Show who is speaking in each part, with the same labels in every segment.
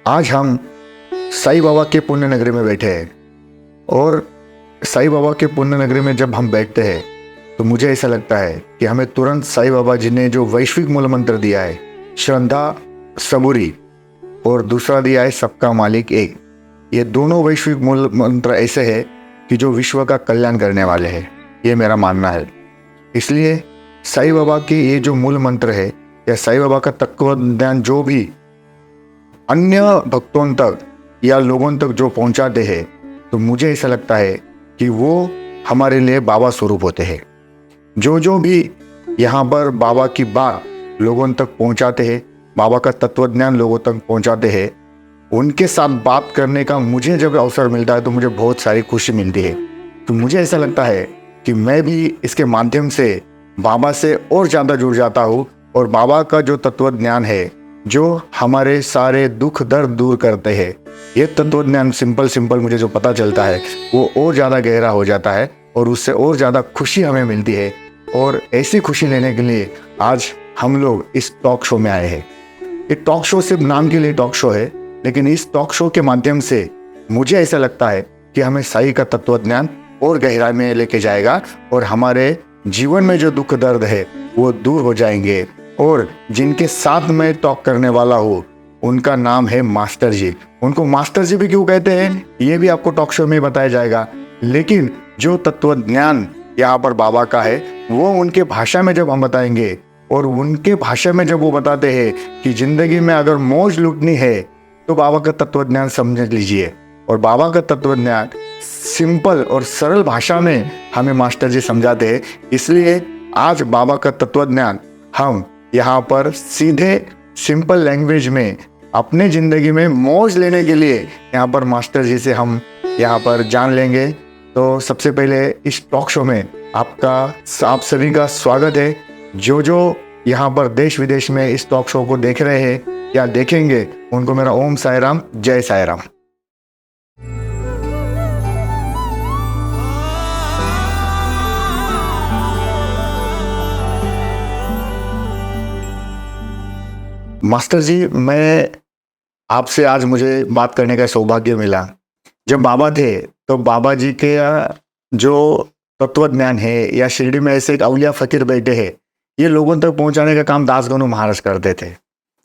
Speaker 1: आज हम साईं बाबा के पुण्य नगरी में बैठे हैं और साईं बाबा के पुण्य नगरी में जब हम बैठते हैं तो मुझे ऐसा लगता है कि हमें तुरंत साईं बाबा जी ने जो वैश्विक मूल मंत्र दिया है, श्रद्धा सबूरी, और दूसरा दिया है सबका मालिक एक। ये दोनों वैश्विक मूल मंत्र ऐसे हैं कि जो विश्व का कल्याण करने वाले हैं, ये मेरा मानना है। इसलिए साईं बाबा के ये जो मूल मंत्र है या साईं बाबा का तत्व ज्ञान जो भी अन्य भक्तों तक या लोगों तक जो पहुंचाते हैं, तो मुझे ऐसा लगता है कि वो हमारे लिए बाबा स्वरूप होते हैं। जो भी यहाँ पर बाबा की बात लोगों तक पहुंचाते हैं, बाबा का तत्वज्ञान लोगों तक पहुंचाते हैं, उनके साथ बात करने का मुझे जब अवसर मिलता है तो मुझे बहुत सारी खुशी मिलती है। तो मुझे ऐसा लगता है कि मैं भी इसके माध्यम से बाबा से और ज़्यादा जुड़ जाता हूँ और बाबा का जो तत्वज्ञान है, जो हमारे सारे दुख दर्द दूर करते हैं, ये तत्वज्ञान सिंपल मुझे जो पता चलता है वो और ज़्यादा गहरा हो जाता है और उससे और ज़्यादा खुशी हमें मिलती है। और ऐसी खुशी लेने के लिए आज हम लोग इस टॉक शो में आए हैं। ये टॉक शो सिर्फ नाम के लिए टॉक शो है, लेकिन इस टॉक शो के माध्यम से मुझे ऐसा लगता है कि हमें साईं का तत्वज्ञान और गहराई में लेके जाएगा और हमारे जीवन में जो दुख दर्द है वो दूर हो जाएंगे। और जिनके साथ मैं टॉक करने वाला हूँ उनका नाम है मास्टर जी। उनको मास्टर जी भी क्यों कहते हैं ये भी आपको टॉक शो में बताया जाएगा, लेकिन जो तत्वज्ञान यहाँ पर बाबा का है वो उनके भाषा में जब हम बताएंगे और उनके भाषा में जब वो बताते हैं कि जिंदगी में अगर मौज लूटनी है तो बाबा का तत्वज्ञान समझ लीजिए। और बाबा का तत्वज्ञान सिंपल और सरल भाषा में हमें मास्टर जी समझाते हैं। इसलिए आज बाबा का तत्वज्ञान हम यहाँ पर सीधे सिंपल लैंग्वेज में अपने ज़िंदगी में मौज लेने के लिए यहाँ पर मास्टर जी से हम यहाँ पर जान लेंगे। तो सबसे पहले इस टॉक शो में आप सभी का स्वागत है। जो यहाँ पर देश विदेश में इस टॉक शो को देख रहे हैं या देखेंगे, उनको मेरा ओम साई राम, जय साई राम। मास्टर जी, मैं आपसे आज मुझे बात करने का सौभाग्य मिला। जब बाबा थे तो बाबा जी के जो तत्वज्ञान है या शिरडी में ऐसे एक अवलिया फकीर बैठे हैं, ये लोगों तक पहुंचाने का काम दासगणु महाराज करते थे।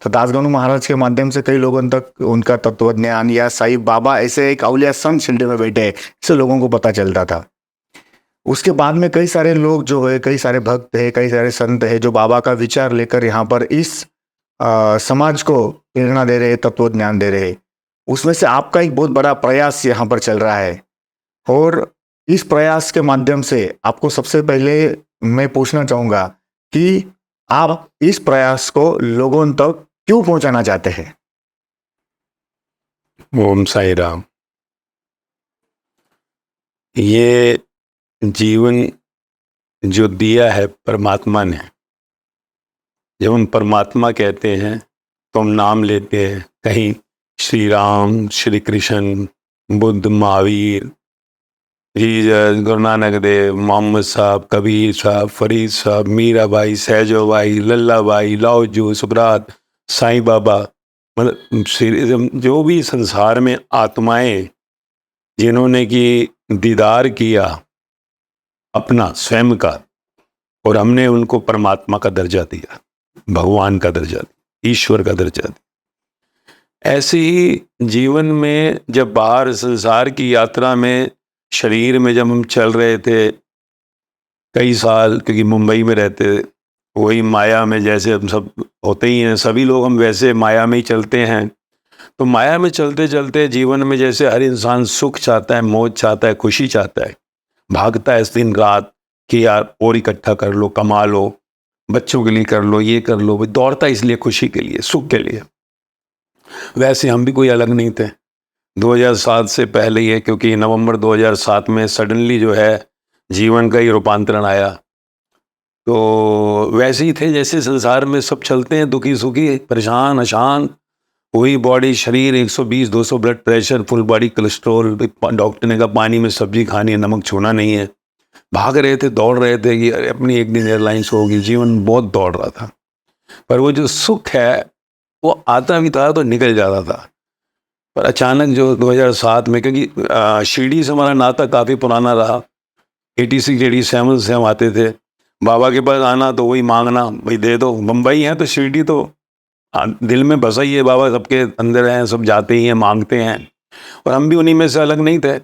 Speaker 1: तो दासगणु महाराज के माध्यम से कई लोगों तक उनका तत्वज्ञान या साईं बाबा ऐसे एक अवलिया संत शिरडी में बैठे हैं, इससे लोगों को पता चलता था। उसके बाद में कई सारे लोग जो है, कई सारे भक्त है, कई सारे संत है जो बाबा का विचार लेकर यहाँ पर इस समाज को प्रेरणा दे रहे, तत्वज्ञान दे रहे। उसमें से आपका एक बहुत बड़ा प्रयास यहाँ पर चल रहा है और इस प्रयास के माध्यम से आपको सबसे पहले मैं पूछना चाहूँगा कि आप इस प्रयास को लोगों तक क्यों पहुँचाना चाहते हैं?
Speaker 2: ओम साई राम। ये जीवन जो दिया है परमात्मा ने, जब हम परमात्मा कहते हैं तो हम नाम लेते हैं, कहीं श्री राम, श्री कृष्ण, बुद्ध, महावीर, जीसस, गुरु नानक देव, मोहम्मद साहब, कबीर साहब, फरीद साहब, मीराबाई, सहजोबाई, लल्लाबाई, लाओजू, सुकरात, साईं बाबा, मतलब जो भी संसार में आत्माएं जिन्होंने कि दीदार किया अपना स्वयं का, और हमने उनको परमात्मा का दर्जा दिया, भगवान का दर्जा दिया, ईश्वर का दर्जा दिया। ऐसे ही जीवन में जब बाहर संसार की यात्रा में शरीर में जब हम चल रहे थे कई साल, क्योंकि मुंबई में रहते, वही माया में जैसे हम सब होते ही हैं, सभी लोग हम वैसे माया में ही चलते हैं। तो माया में चलते चलते जीवन में जैसे हर इंसान सुख चाहता है, मौज चाहता है, खुशी चाहता है, भागता है दिन रात कि यार और इकट्ठा कर लो, कमा लो, बच्चों के लिए कर लो, ये कर लो, दौड़ता इसलिए खुशी के लिए, सुख के लिए। वैसे हम भी कोई अलग नहीं थे। 2007 से पहले ही है, क्योंकि नवंबर 2007 में सडनली जो है जीवन का ही रूपांतरण आया। तो वैसे ही थे जैसे संसार में सब चलते हैं, दुखी सुखी, परेशान, अशांत, वही बॉडी, शरीर 120-200 blood pressure, full body cholesterol, doctor ने कहा पानी में सब्जी खानी है, नमक छूना नहीं है। भाग रहे थे, दौड़ रहे थे कि अपनी एक दिन एयरलाइंस होगी। जीवन बहुत दौड़ रहा था, पर वो जो सुख है वो आता भी था तो निकल जाता था। पर अचानक जो 2007 में, क्योंकि शिरडी से हमारा नाता काफ़ी पुराना रहा, 86 87 से हम आते थे बाबा के पास। आना तो वही मांगना, भाई दे दो। मुंबई है तो शिरडी तो दिल में बसा ही है, बाबा सबके अंदर हैं, सब जाते ही हैं, मांगते हैं, और हम भी उन्हीं में से अलग नहीं थे।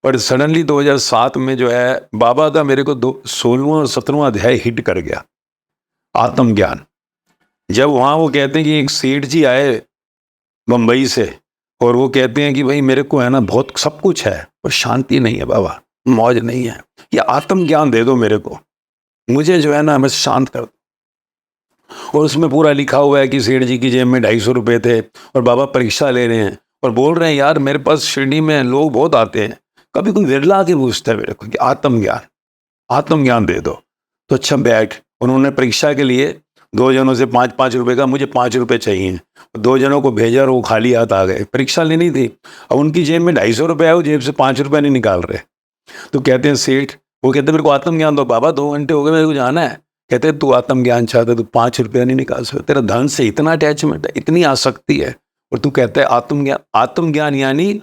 Speaker 2: पर सडनली 2007 में जो है बाबा का मेरे को 16वां और 17वां अध्याय हिट कर गया, आत्मज्ञान। जब वहाँ वो कहते हैं कि एक सेठ जी आए मुंबई से, और वो कहते हैं कि भाई मेरे को है ना बहुत सब कुछ है पर शांति नहीं है बाबा, मौज नहीं है, ये आत्मज्ञान दे दो मेरे को, मुझे जो है ना बस शांत कर दो। और उसमें पूरा लिखा हुआ है कि सेठ जी की जेब में 250 रुपये थे और बाबा परीक्षा ले रहे हैं और बोल रहे हैं यार मेरे पास शिरडी में लोग बहुत आते हैं, कभी कोई विरला के पूछता है मेरे को कि आत्मज्ञान दे दो। तो अच्छा बैठ, उन्होंने परीक्षा के लिए 2 जनों से 5-5 रुपये का, मुझे 5 रुपये चाहिए, 2 जनों को भेजा और वो खाली हाथ आ गए, परीक्षा लेनी थी। अब उनकी जेब में 250 रुपये है, वो जेब से 5 रुपये नहीं निकाल रहे। तो कहते हैं सेठ, वो कहते हैं मेरे को आत्मज्ञान दो बाबा, 2 घंटे हो गए मेरे को जाना है। कहते हैं तू आत्मज्ञान चाहता है तो 5 रुपया नहीं निकाल सकता, तेरा धन से इतना अटैचमेंट है, इतनी आसक्ति है, और तू कहता है आत्मज्ञान यानी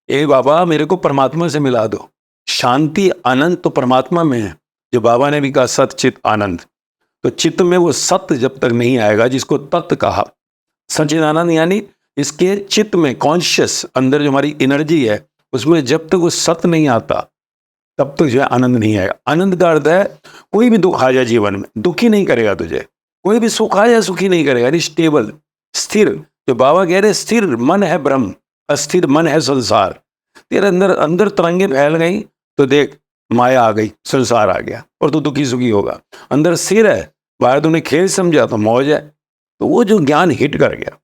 Speaker 2: ए बाबा मेरे को परमात्मा से मिला दो। शांति आनंद तो परमात्मा में है, जो बाबा ने भी कहा सत चित आनंद। तो चित्त में वो सत्य जब तक नहीं आएगा, जिसको तत्व कहा, सच्चिदानंद यानी इसके चित्त में कॉन्शियस अंदर जो हमारी एनर्जी है उसमें जब तक वो सत्य नहीं आता तब तक जो है आनंद नहीं आएगा। आनंद का अर्थ है कोई भी दुख आ जाए जीवन में दुखी नहीं करेगा तुझे, कोई भी सुख आ जाए सुखी नहीं करेगा, यानी स्टेबल, स्थिर। जो बाबा कह रहे स्थिर मन है ब्रह्म, अस्थिर मन है संसार। तेरे अंदर तरंगे फैल गई तो देख माया आ गई, संसार आ गया और तू दुखी सुखी होगा। अंदर सिर है, बाहर तूने खेल समझा तो मौज है। तो वो जो ज्ञान हिट कर गया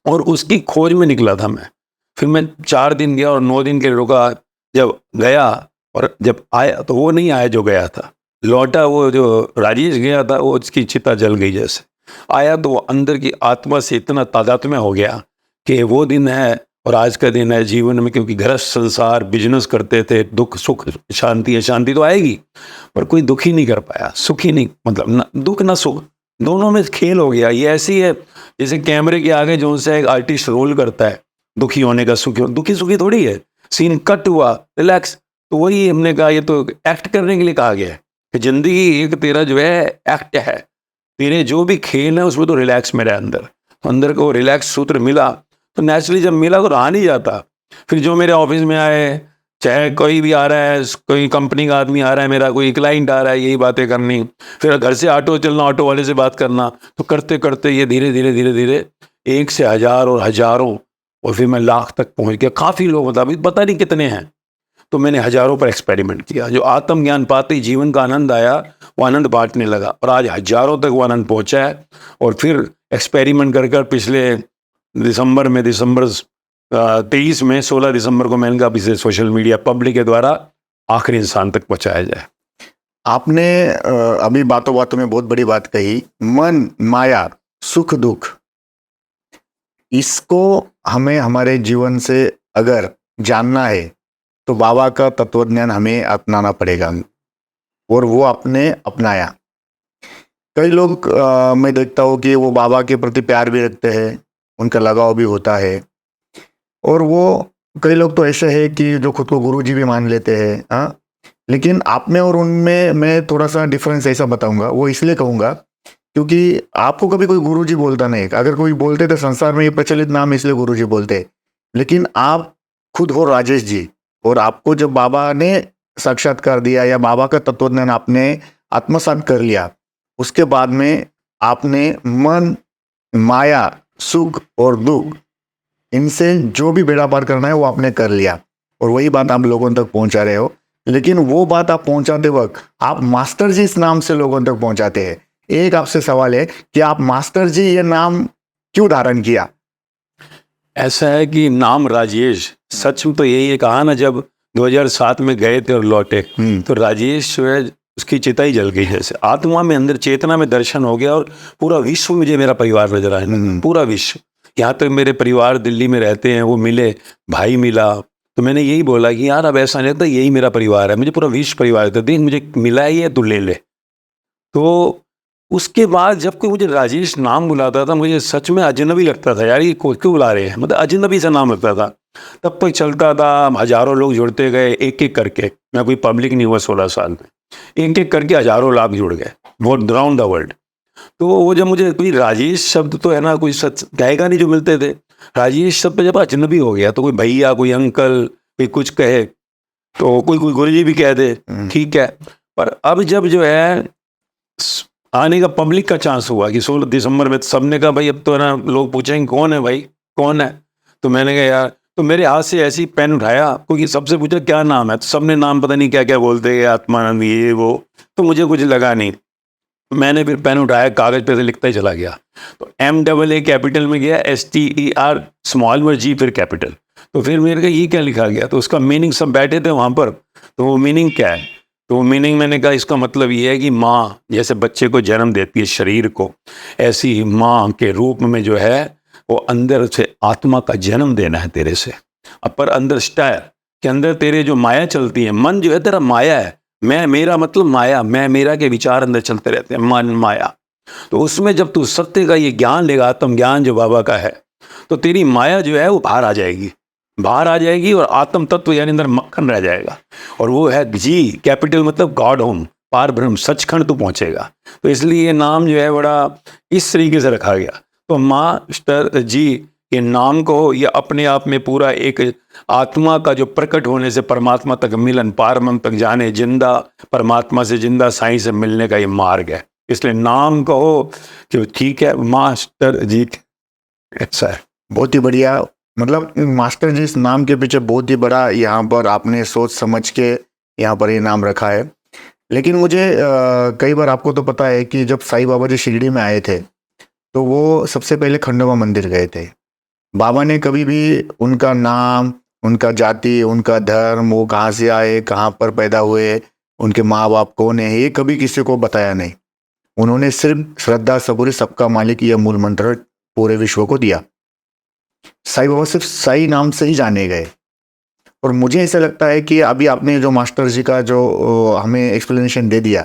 Speaker 2: और उसकी खोज में निकला था मैं। फिर मैं 4 दिन गया और 9 दिन के लिए रुका। जब गया और जब आया तो वो नहीं आया जो गया था, लौटा वो जो राजेश गया था वो उसकी चिता जल गई जैसे। आया तो वो अंदर की आत्मा से इतना तादात्म्य हो गया कि वो दिन है और आज का दिन है जीवन में, क्योंकि गृहस्थ संसार बिजनेस करते थे, दुख सुख शांति है, शांति तो आएगी पर कोई दुखी नहीं कर पाया, सुखी नहीं, मतलब ना दुख ना सुख, दोनों में खेल हो गया। ये ऐसी है जैसे कैमरे के आगे जो से एक आर्टिस्ट रोल करता है, दुखी होने का सुखी होने, दुखी सुखी थोड़ी है, सीन कट हुआ रिलैक्स। तो वही हमने कहा ये तो एक्ट करने के लिए कहा गया है कि जिंदगी एक तेरा जो है एक्ट है, तेरे जो भी खेल है उसमें तो रिलैक्स में रहे अंदर। तो अंदर को रिलैक्स सूत्र मिला तो नेचुरली जब मिला तो रहा नहीं जाता। फिर जो मेरे ऑफिस में आए, चाहे कोई भी आ रहा है, कोई कंपनी का आदमी आ रहा है, मेरा कोई क्लाइंट आ रहा है, यही बातें करनी। फिर घर से ऑटो चलना, ऑटो वाले से बात करना, तो करते करते ये धीरे धीरे 1 से 1000 और हजारों और फिर मैं लाख तक पहुंच गया। काफ़ी लोग पता नहीं कितने हैं, तो मैंने हजारों पर एक्सपेरिमेंट किया। जो आत्मज्ञान पाते ही जीवन का आनंद आया, वो आनंद बांटने लगा और आज हजारों तक वो आनंद पहुंचा है। और फिर एक्सपेरिमेंट कर पिछले दिसंबर 23 में 16 दिसंबर को मैंने कहा इसे सोशल मीडिया पब्लिक के द्वारा आखिरी इंसान तक पहुंचाया जाए।
Speaker 1: आपने अभी बातों बातों में बहुत बड़ी बात कही, मन माया सुख दुख, इसको हमें हमारे जीवन से अगर जानना है तो बाबा का तत्वज्ञान हमें अपनाना पड़ेगा, और वो आपने अपनाया। कई लोग मैं देखता हूँ कि वो बाबा के प्रति प्यार भी रखते हैं, उनका लगाव भी होता है, और वो कई लोग तो ऐसे हैं कि जो खुद को गुरुजी भी मान लेते हैं। हाँ, लेकिन आप में और उनमें मैं थोड़ा सा डिफरेंस ऐसा बताऊंगा, वो इसलिए कहूँगा क्योंकि आपको कभी कोई गुरुजी बोलता नहीं। अगर कोई बोलते तो संसार में ये प्रचलित नाम इसलिए गुरुजी बोलते, लेकिन आप खुद हो राजेश जी, और आपको जब बाबा ने साक्षात्कार दिया या बाबा का तत्वज्ञान आपने आत्मसात कर लिया, उसके बाद में आपने मन माया सुख और दुख इनसे जो भी बेड़ा पार करना है वो आपने कर लिया, और वही बात आप लोगों तक पहुंचा रहे हो। लेकिन वो बात आप पहुंचाते वक्त आप मास्टर जी इस नाम से लोगों तक पहुंचाते हैं। एक आपसे सवाल है कि आप मास्टर जी ये नाम क्यों धारण किया?
Speaker 2: ऐसा है कि नाम राजेश, सच में तो यही है, कहा ना जब 2007 में गए थे और लौटे तो राजेश जो है उसकी चिता ही जल गई। जैसे आत्मा में अंदर चेतना में दर्शन हो गया और पूरा विश्व मुझे मेरा परिवार नजर आया, पूरा विश्व। यहाँ तक मेरे परिवार दिल्ली में रहते हैं, वो मिले, भाई मिला, तो मैंने यही बोला कि यार अब ऐसा नहीं लगता, यही मेरा परिवार है, मुझे पूरा विश्व परिवार था, देख मुझे मिला ही है, तू ले ले। तो उसके बाद जब कोई मुझे राजेश नाम बुलाता था, मुझे सच में अजनबी लगता था, यार ये क्यों बुला रहे हैं, मतलब अजनबी सा नाम लगता था। तब तक चलता था, हज़ारों लोग जुड़ते गए एक एक करके। मैं कोई पब्लिक नहीं हुआ 16 साल में, एक एक करके हज़ारों लाख जुड़ गए, वो अराउंड द वर्ल्ड। तो वो जब मुझे कोई राजेश शब्द तो है ना, कोई सच गायिका नहीं जो मिलते थे, राजेश शब्द जब अजनबी हो गया तो कोई भैया, कोई अंकल, कोई कुछ कहे, तो कोई कोई गुरुजी भी कह दे, ठीक है। पर अब जब जो है आने का पब्लिक का चांस हुआ कि 16 दिसंबर में, तो सबने कहा भाई अब तो है ना लोग पूछेंगे कौन है भाई, कौन है। तो मैंने कहा यार, तो मेरे हाथ से ऐसी पेन उठाया, क्योंकि सबसे पूछा क्या नाम है, तो सबने नाम पता नहीं क्या क्या बोलते हैं, आत्मानंद ये वो, तो मुझे कुछ लगा नहीं। मैंने फिर पेन उठाया, कागज पे से लिखता ही चला गया। तो MAA कैपिटल में गया, STER स्मॉल में, G फिर कैपिटल। तो फिर मेरे को ये क्या लिखा गया, तो उसका मीनिंग सब बैठे थे वहाँ पर, तो वो मीनिंग क्या है, तो वो मीनिंग मैंने कहा इसका मतलब ये है कि माँ जैसे बच्चे को जन्म देती है शरीर को, ऐसी ही माँ के रूप में जो है वो अंदर से आत्मा का जन्म देना है तेरे से। अपर अंदर स्टायर के अंदर तेरे जो माया चलती है, मन जो है तेरा माया है, मैं मेरा मतलब माया, मैं मेरा के विचार अंदर चलते रहते हैं, मन माया। तो उसमें जब तू सत्य का ये ज्ञान लेगा, आत्म ज्ञान जो बाबा का है, तो तेरी माया जो है वो बाहर आ जाएगी, बाहर आ जाएगी, और आत्म तत्व यानी अंदर मक्खन रह जाएगा। और वो है G कैपिटल, मतलब गॉड होम, पार ब्रह्म सचखंड तू पहुंचेगा। तो इसलिए ये नाम जो है बड़ा इस तरीके से रखा गया। तो मास्टर जी के नाम को, ये अपने आप में पूरा एक आत्मा का जो प्रकट होने से परमात्मा तक मिलन, पारब्रह्म तक जाने, जिंदा परमात्मा से, जिंदा साईं से मिलने का ये मार्ग है। इसलिए नाम कहो कि ठीक है मास्टर जी, ऐसा है।
Speaker 1: बहुत ही बढ़िया। मतलब मास्टर जी इस नाम के पीछे बहुत ही बड़ा यहाँ पर आपने सोच समझ के यहाँ पर ये नाम रखा है। लेकिन मुझे कई बार, आपको तो पता है कि जब साईं बाबा जी शिरडी में आए थे तो वो सबसे पहले खंडोबा मंदिर गए थे। बाबा ने कभी भी उनका नाम, उनका जाति, उनका धर्म, वो कहाँ से आए, कहाँ पर पैदा हुए, उनके माँ बाप कौन है, ये कभी किसी को बताया नहीं। उन्होंने सिर्फ श्रद्धा सबूरी सबका मालिक यह मूल मंत्र पूरे विश्व को दिया। साईं बाबा सिर्फ साईं नाम से ही जाने गए। और मुझे ऐसा लगता है कि अभी आपने जो मास्टर जी का जो हमें एक्सप्लेनेशन दे दिया,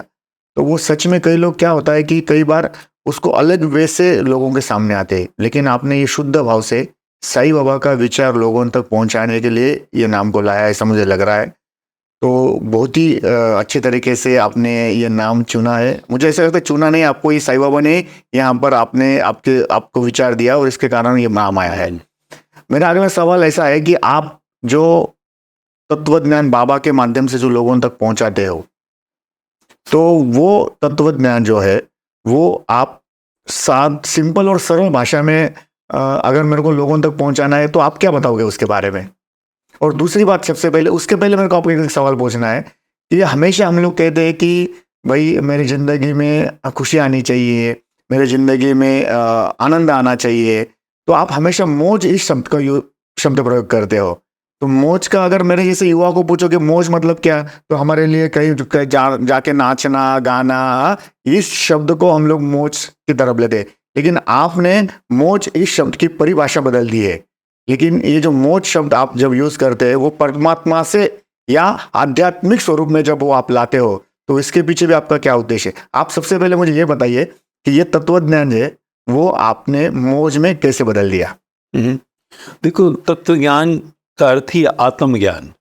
Speaker 1: तो वो सच में कई लोग, क्या होता है कि कई बार उसको अलग वे से लोगों के सामने आते हैं, लेकिन आपने ये शुद्ध भाव से साईं बाबा का विचार लोगों तक पहुंचाने के लिए ये नाम को लाया, ऐसा मुझे लग रहा है। तो बहुत ही अच्छे तरीके से आपने ये नाम चुना है। मुझे ऐसा लगता है चुना नहीं, आपको ये साईं बाबा ने यहाँ पर आपको विचार दिया और इसके कारण ये नाम आया है। मेरा अगला सवाल ऐसा है कि आप जो तत्व ज्ञान बाबा के माध्यम से जो लोगों तक पहुंचाते हो, तो वो तत्व ज्ञान जो है वो आप सिंपल और सरल भाषा में अगर मेरे को लोगों तक पहुंचाना है तो आप क्या बताओगे उसके बारे में? और दूसरी बात, सबसे पहले, उसके पहले मेरे को आपको एक सवाल पूछना है कि हमेशा हम लोग कहते हैं कि भाई मेरी ज़िंदगी में खुशी आनी चाहिए, मेरी ज़िंदगी में आनंद आना चाहिए, तो आप हमेशा मौज इस शब्द प्रयोग करते हो। तो मौज का, अगर मेरे जैसे युवा को पूछो कि मौज मतलब क्या, तो हमारे लिए कहीं जाके नाचना गाना, इस शब्द को हम लोग मौज की तरफ लेते हैं। लेकिन आपने मौज इस शब्द की परिभाषा बदल दी है। लेकिन ये जो मौज शब्द आप जब यूज करते हैं वो परमात्मा से या आध्यात्मिक स्वरूप में जब वो आप लाते हो, तो इसके पीछे भी आपका क्या उद्देश्य है? आप सबसे पहले मुझे ये बताइए कि ये तत्व ज्ञान है वो आपने मौज में कैसे बदल दिया?
Speaker 2: देखो, तत्व ज्ञान का अर्थ ही आत्मज्ञान।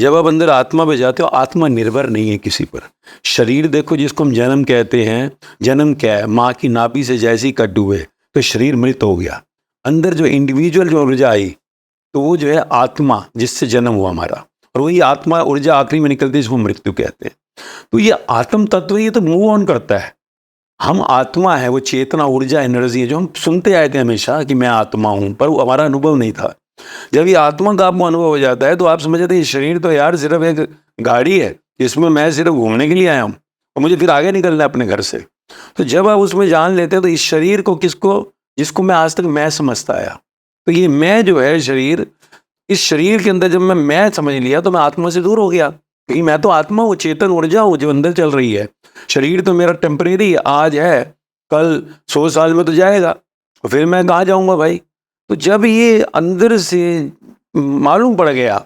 Speaker 2: जब आप अंदर आत्मा में जाते हो, आत्मा निर्भर नहीं है किसी पर। शरीर देखो, जिसको हम जन्म कहते हैं, जन्म क्या है, माँ की नाभि से जैसे ही कट हुए तो शरीर मृत हो गया। अंदर जो इंडिविजुअल जो ऊर्जा आई, तो वो जो है आत्मा, जिससे जन्म हुआ हमारा, और वही आत्मा ऊर्जा आखिरी में निकलती है, जिसको मृत्यु कहते हैं। तो ये आत्म तत्व, ये तो मूव ऑन करता है। हम आत्मा है, वो चेतना, ऊर्जा, एनर्जी है, जो हम सुनते आए थे हमेशा कि मैं आत्मा हूँ, पर वो हमारा अनुभव नहीं था। जब ये आत्मा का आपको अनुभव हो जाता है तो आप समझ जाते हैं ये शरीर तो यार सिर्फ एक गाड़ी है, जिसमें मैं सिर्फ घूमने के लिए आया हूँ और मुझे फिर आगे निकलना है अपने घर से। तो जब आप उसमें जान लेते हैं तो इस शरीर को, जिसको मैं आज तक मैं समझता आया, तो ये मैं जो है शरीर, इस शरीर के अंदर जब मैं समझ लिया तो मैं आत्मा से दूर हो गया, क्योंकि मैं तो आत्मा हूँ, चेतन ऊर्जा हूँ जो अंदर चल रही है। शरीर तो मेरा टेम्परेरी, आज है, कल 100 साल में तो जाएगा, और फिर मैं कहाँ जाऊँगा भाई। तो जब ये अंदर से मालूम पड़ गया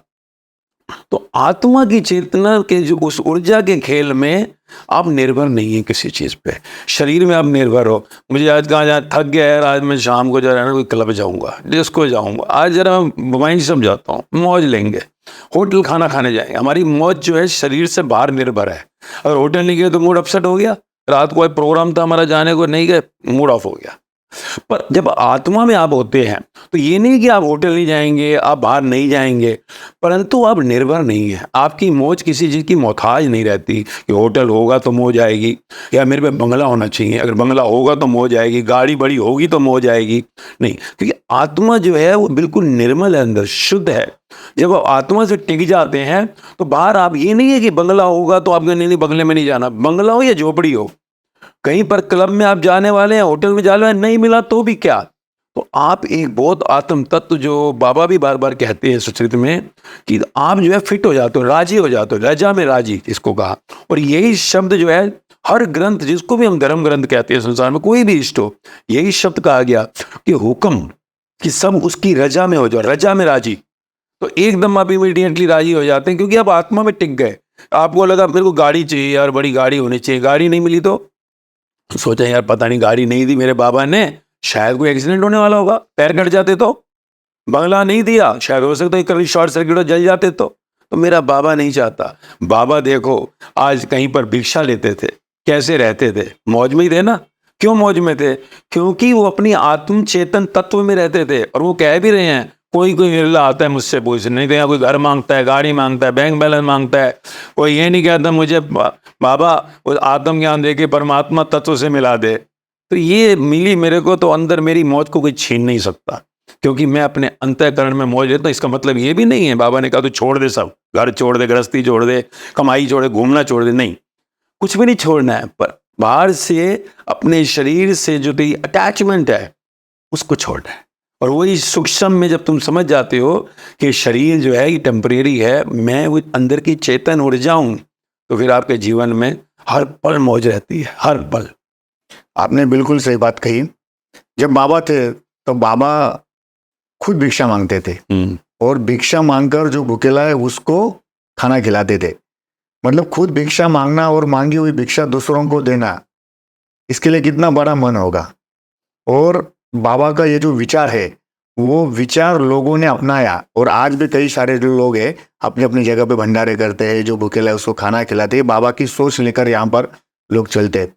Speaker 2: तो आत्मा की चेतना के जो उस ऊर्जा के खेल में आप निर्भर नहीं है किसी चीज़ पे। शरीर में आप निर्भर हो, मुझे आज कहाँ जाना, थक गया यार, आज मैं शाम को जरा ना कोई क्लब जाऊंगा, डिस्को जाऊंगा, आज जरा मैं वाइन समझाता हूँ, मौज लेंगे, होटल खाना खाने जाएंगे। हमारी मौज जो है शरीर से बाहर निर्भर है। अगर होटल नहीं गए तो मूड अपसेट हो गया, रात को प्रोग्राम था हमारा जाने को, नहीं गए, मूड ऑफ हो गया। पर जब आत्मा में आप होते हैं तो ये नहीं कि आप होटल नहीं जाएंगे, आप बाहर नहीं जाएंगे, परंतु आप निर्भर नहीं है। आपकी मौज किसी चीज़ की मोहताज नहीं रहती कि होटल होगा तो मौज आएगी, या मेरे पे बंगला होना चाहिए, अगर बंगला होगा तो मौज आएगी, गाड़ी बड़ी होगी तो मौज आएगी, नहीं। क्योंकि आत्मा जो है वो बिल्कुल निर्मल है, अंदर शुद्ध है। जब आप आत्मा से टिक जाते हैं तो बाहर आप ये नहीं है कि बंगला होगा तो आप नहीं, बंगले में नहीं जाना, बंगला हो या झोपड़ी हो, कहीं पर क्लब में आप जाने वाले हैं, होटल में जाने वाले, नहीं मिला तो भी क्या। तो आप एक बहुत आत्म तत्व, जो बाबा भी बार बार कहते हैं सुचरित में, कि आप जो है फिट हो जाते हो, राजी हो जाते हो, रजा में राजी इसको कहा। और यही शब्द जो है हर ग्रंथ, जिसको भी हम धर्म ग्रंथ कहते हैं संसार में, कोई भी इष्ट हो, यही शब्द कहा गया कि हुक्म, कि सब उसकी रजा में हो जाओ, रजा में राजी। तो एकदम आप इमीडिएटली राजी हो जाते हैं, क्योंकि आप आत्मा में टिक गए। आपको लगा मेरे को गाड़ी चाहिए यार, बड़ी गाड़ी होनी चाहिए, गाड़ी नहीं मिली तो सोचा यार पता नहीं, गाड़ी नहीं दी मेरे बाबा ने, शायद कोई एक्सीडेंट होने वाला होगा, पैर कट जाते तो। बंगला नहीं दिया, शायद हो सकता है कभी शॉर्ट सर्किट हो, जल जाते तो मेरा बाबा नहीं चाहता। बाबा देखो आज कहीं पर भिक्षा लेते थे, कैसे रहते थे, मौज में ही थे ना। क्यों मौज में थे? क्योंकि वो अपनी आत्म चेतन तत्व में रहते थे। और वो कह भी रहे हैं, कोई कोई निर्ला आता है मुझसे पूछने, नहीं तो यहाँ कोई घर मांगता है, गाड़ी मांगता है, बैंक बैलेंस मांगता है, कोई ये नहीं कहता मुझे बाबा वो आत्म ज्ञान दे के परमात्मा तत्व से मिला दे। तो ये मिली मेरे को, तो अंदर मेरी मौज को कोई छीन नहीं सकता, क्योंकि मैं अपने अंतःकरण में मौज लेता हूँ। इसका मतलब ये भी नहीं है बाबा ने कहा तो छोड़ दे, सब घर छोड़ दे, गृहस्थी छोड़ दे, कमाई छोड़ दे, घूमना छोड़ दे, नहीं, कुछ भी नहीं छोड़ना है। पर बाहर से अपने शरीर से जो तेरी अटैचमेंट है उसको छोड़ना है। और वही सूक्ष्म में जब तुम समझ जाते हो कि शरीर जो है ये टेम्परेरी है, मैं वो अंदर की चेतन ऊर्जा हूँ, तो फिर आपके जीवन में हर पल मौज रहती है, हर पल।
Speaker 1: आपने बिल्कुल सही बात कही। जब बाबा थे तो बाबा खुद भिक्षा मांगते थे, और भिक्षा मांगकर जो भूखेला है उसको खाना खिलाते थे। मतलब खुद भिक्षा मांगना और मांगी हुई भिक्षा दूसरों को देना, इसके लिए कितना बड़ा मन होगा। और बाबा का ये जो विचार है, वो विचार लोगों ने अपनाया, और आज भी कई सारे जो लोग हैं अपनी अपनी जगह पे भंडारे करते हैं, जो भूखेला है उसको खाना खिलाते हैं, बाबा की सोच लेकर यहाँ पर लोग चलते हैं।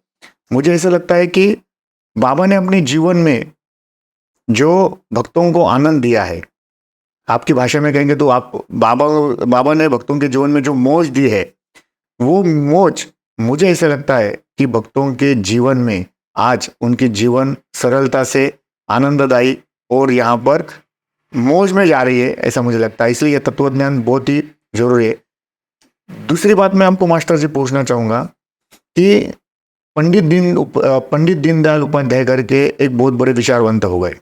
Speaker 1: मुझे ऐसा लगता है कि बाबा ने अपने जीवन में जो भक्तों को आनंद दिया है, आपकी भाषा में कहेंगे तो आप बाबा ने भक्तों के जीवन में जो मौज दी है, वो मौज मुझे ऐसा लगता है कि भक्तों के जीवन में आज उनकी जीवन सरलता से आनंददायी और यहाँ पर मौज में जा रही है, ऐसा मुझे लगता है। इसलिए तत्व ज्ञान बहुत ही जरूरी है। दूसरी बात मैं आपको मास्टर जी पूछना चाहूँगा कि पंडित दीनदयाल उपाध्याय करके एक बहुत बड़े विचारवंत हो गए।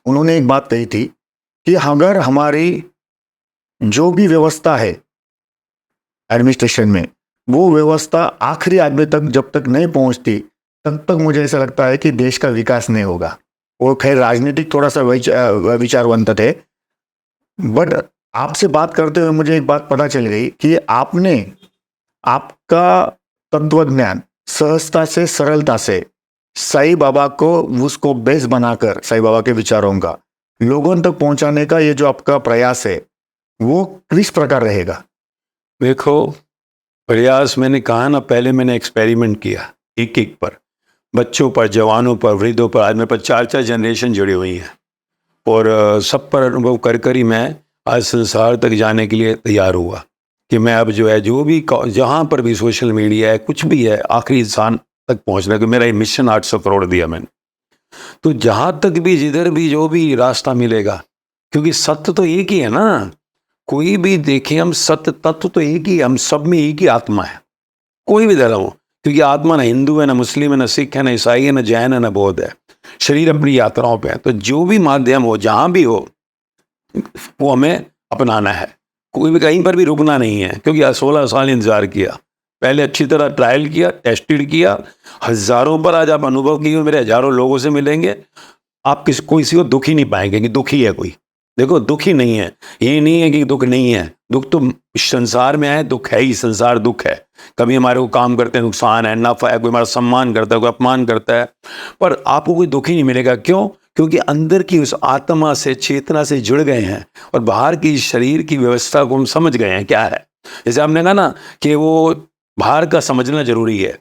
Speaker 1: उन्होंने एक बात कही थी कि अगर हमारी जो भी व्यवस्था है एडमिनिस्ट्रेशन में, वो व्यवस्था आखिरी आदमी तक जब तक नहीं पहुंचती, तब तक मुझे ऐसा लगता है कि देश का विकास नहीं होगा। और खैर राजनीतिक थोड़ा सा विचारवंत थे, बट आपसे बात करते हुए मुझे एक बात पता चल गई कि आपका तत्वज्ञान सहजता से, सरलता से साईं बाबा को उसको बेस बनाकर, साईं बाबा के विचारों का लोगों तक पहुंचाने का ये जो आपका प्रयास है, वो किस प्रकार रहेगा?
Speaker 2: देखो, प्रयास मैंने कहा ना, पहले मैंने एक्सपेरिमेंट किया एक एक पर, बच्चों पर, जवानों पर, वृद्धों पर। आज मेरे पर 4 जनरेशन जुड़ी हुई हैं, और सब पर अनुभव कर कर ही मैं आज संसार तक जाने के लिए तैयार हुआ कि मैं अब जो है, जो भी जहाँ पर भी सोशल मीडिया है, कुछ भी है, आखिरी इंसान तक पहुँचना। कि मेरा ये मिशन 800 करोड़ दिया मैंने, तो जहाँ तक भी, जिधर भी, जो भी रास्ता मिलेगा, क्योंकि सत्य तो एक ही है ना। कोई भी देखे, हम सत्य तत्व तो एक ही, हम सब में एक ही आत्मा है, कोई भी धर्म हो। क्योंकि आत्मा ना हिंदू है, ना मुस्लिम है, ना सिख है, ना ईसाई है, ना जैन है, ना बौद्ध है। शरीर अपनी यात्राओं पे है। तो जो भी माध्यम हो, जहाँ भी हो, वो हमें अपनाना है। कोई भी कहीं पर भी रुकना नहीं है, क्योंकि 16 साल इंतजार किया, पहले अच्छी तरह ट्रायल किया, टेस्टेड किया, हजारों पर आज आप अनुभव किए, मेरे हजारों लोगों से मिलेंगे, आप किसी को दुखी नहीं पाएंगे कि दुखी है कोई, देखो दुख ही नहीं है, ये नहीं है कि दुख नहीं है, दुख तो संसार में है, दुख है ही, संसार दुख है। कभी हमारे को काम करते हैं नुकसान है, नफा है, कोई हमारा सम्मान करता है, कोई अपमान करता है, पर आपको कोई दुख ही नहीं मिलेगा। क्यों? क्योंकि अंदर की उस आत्मा से, चेतना से जुड़ गए हैं और बाहर की शरीर की व्यवस्था को हम समझ गए हैं क्या है। जैसे आपने कहा ना कि वो बाहर का समझना जरूरी है,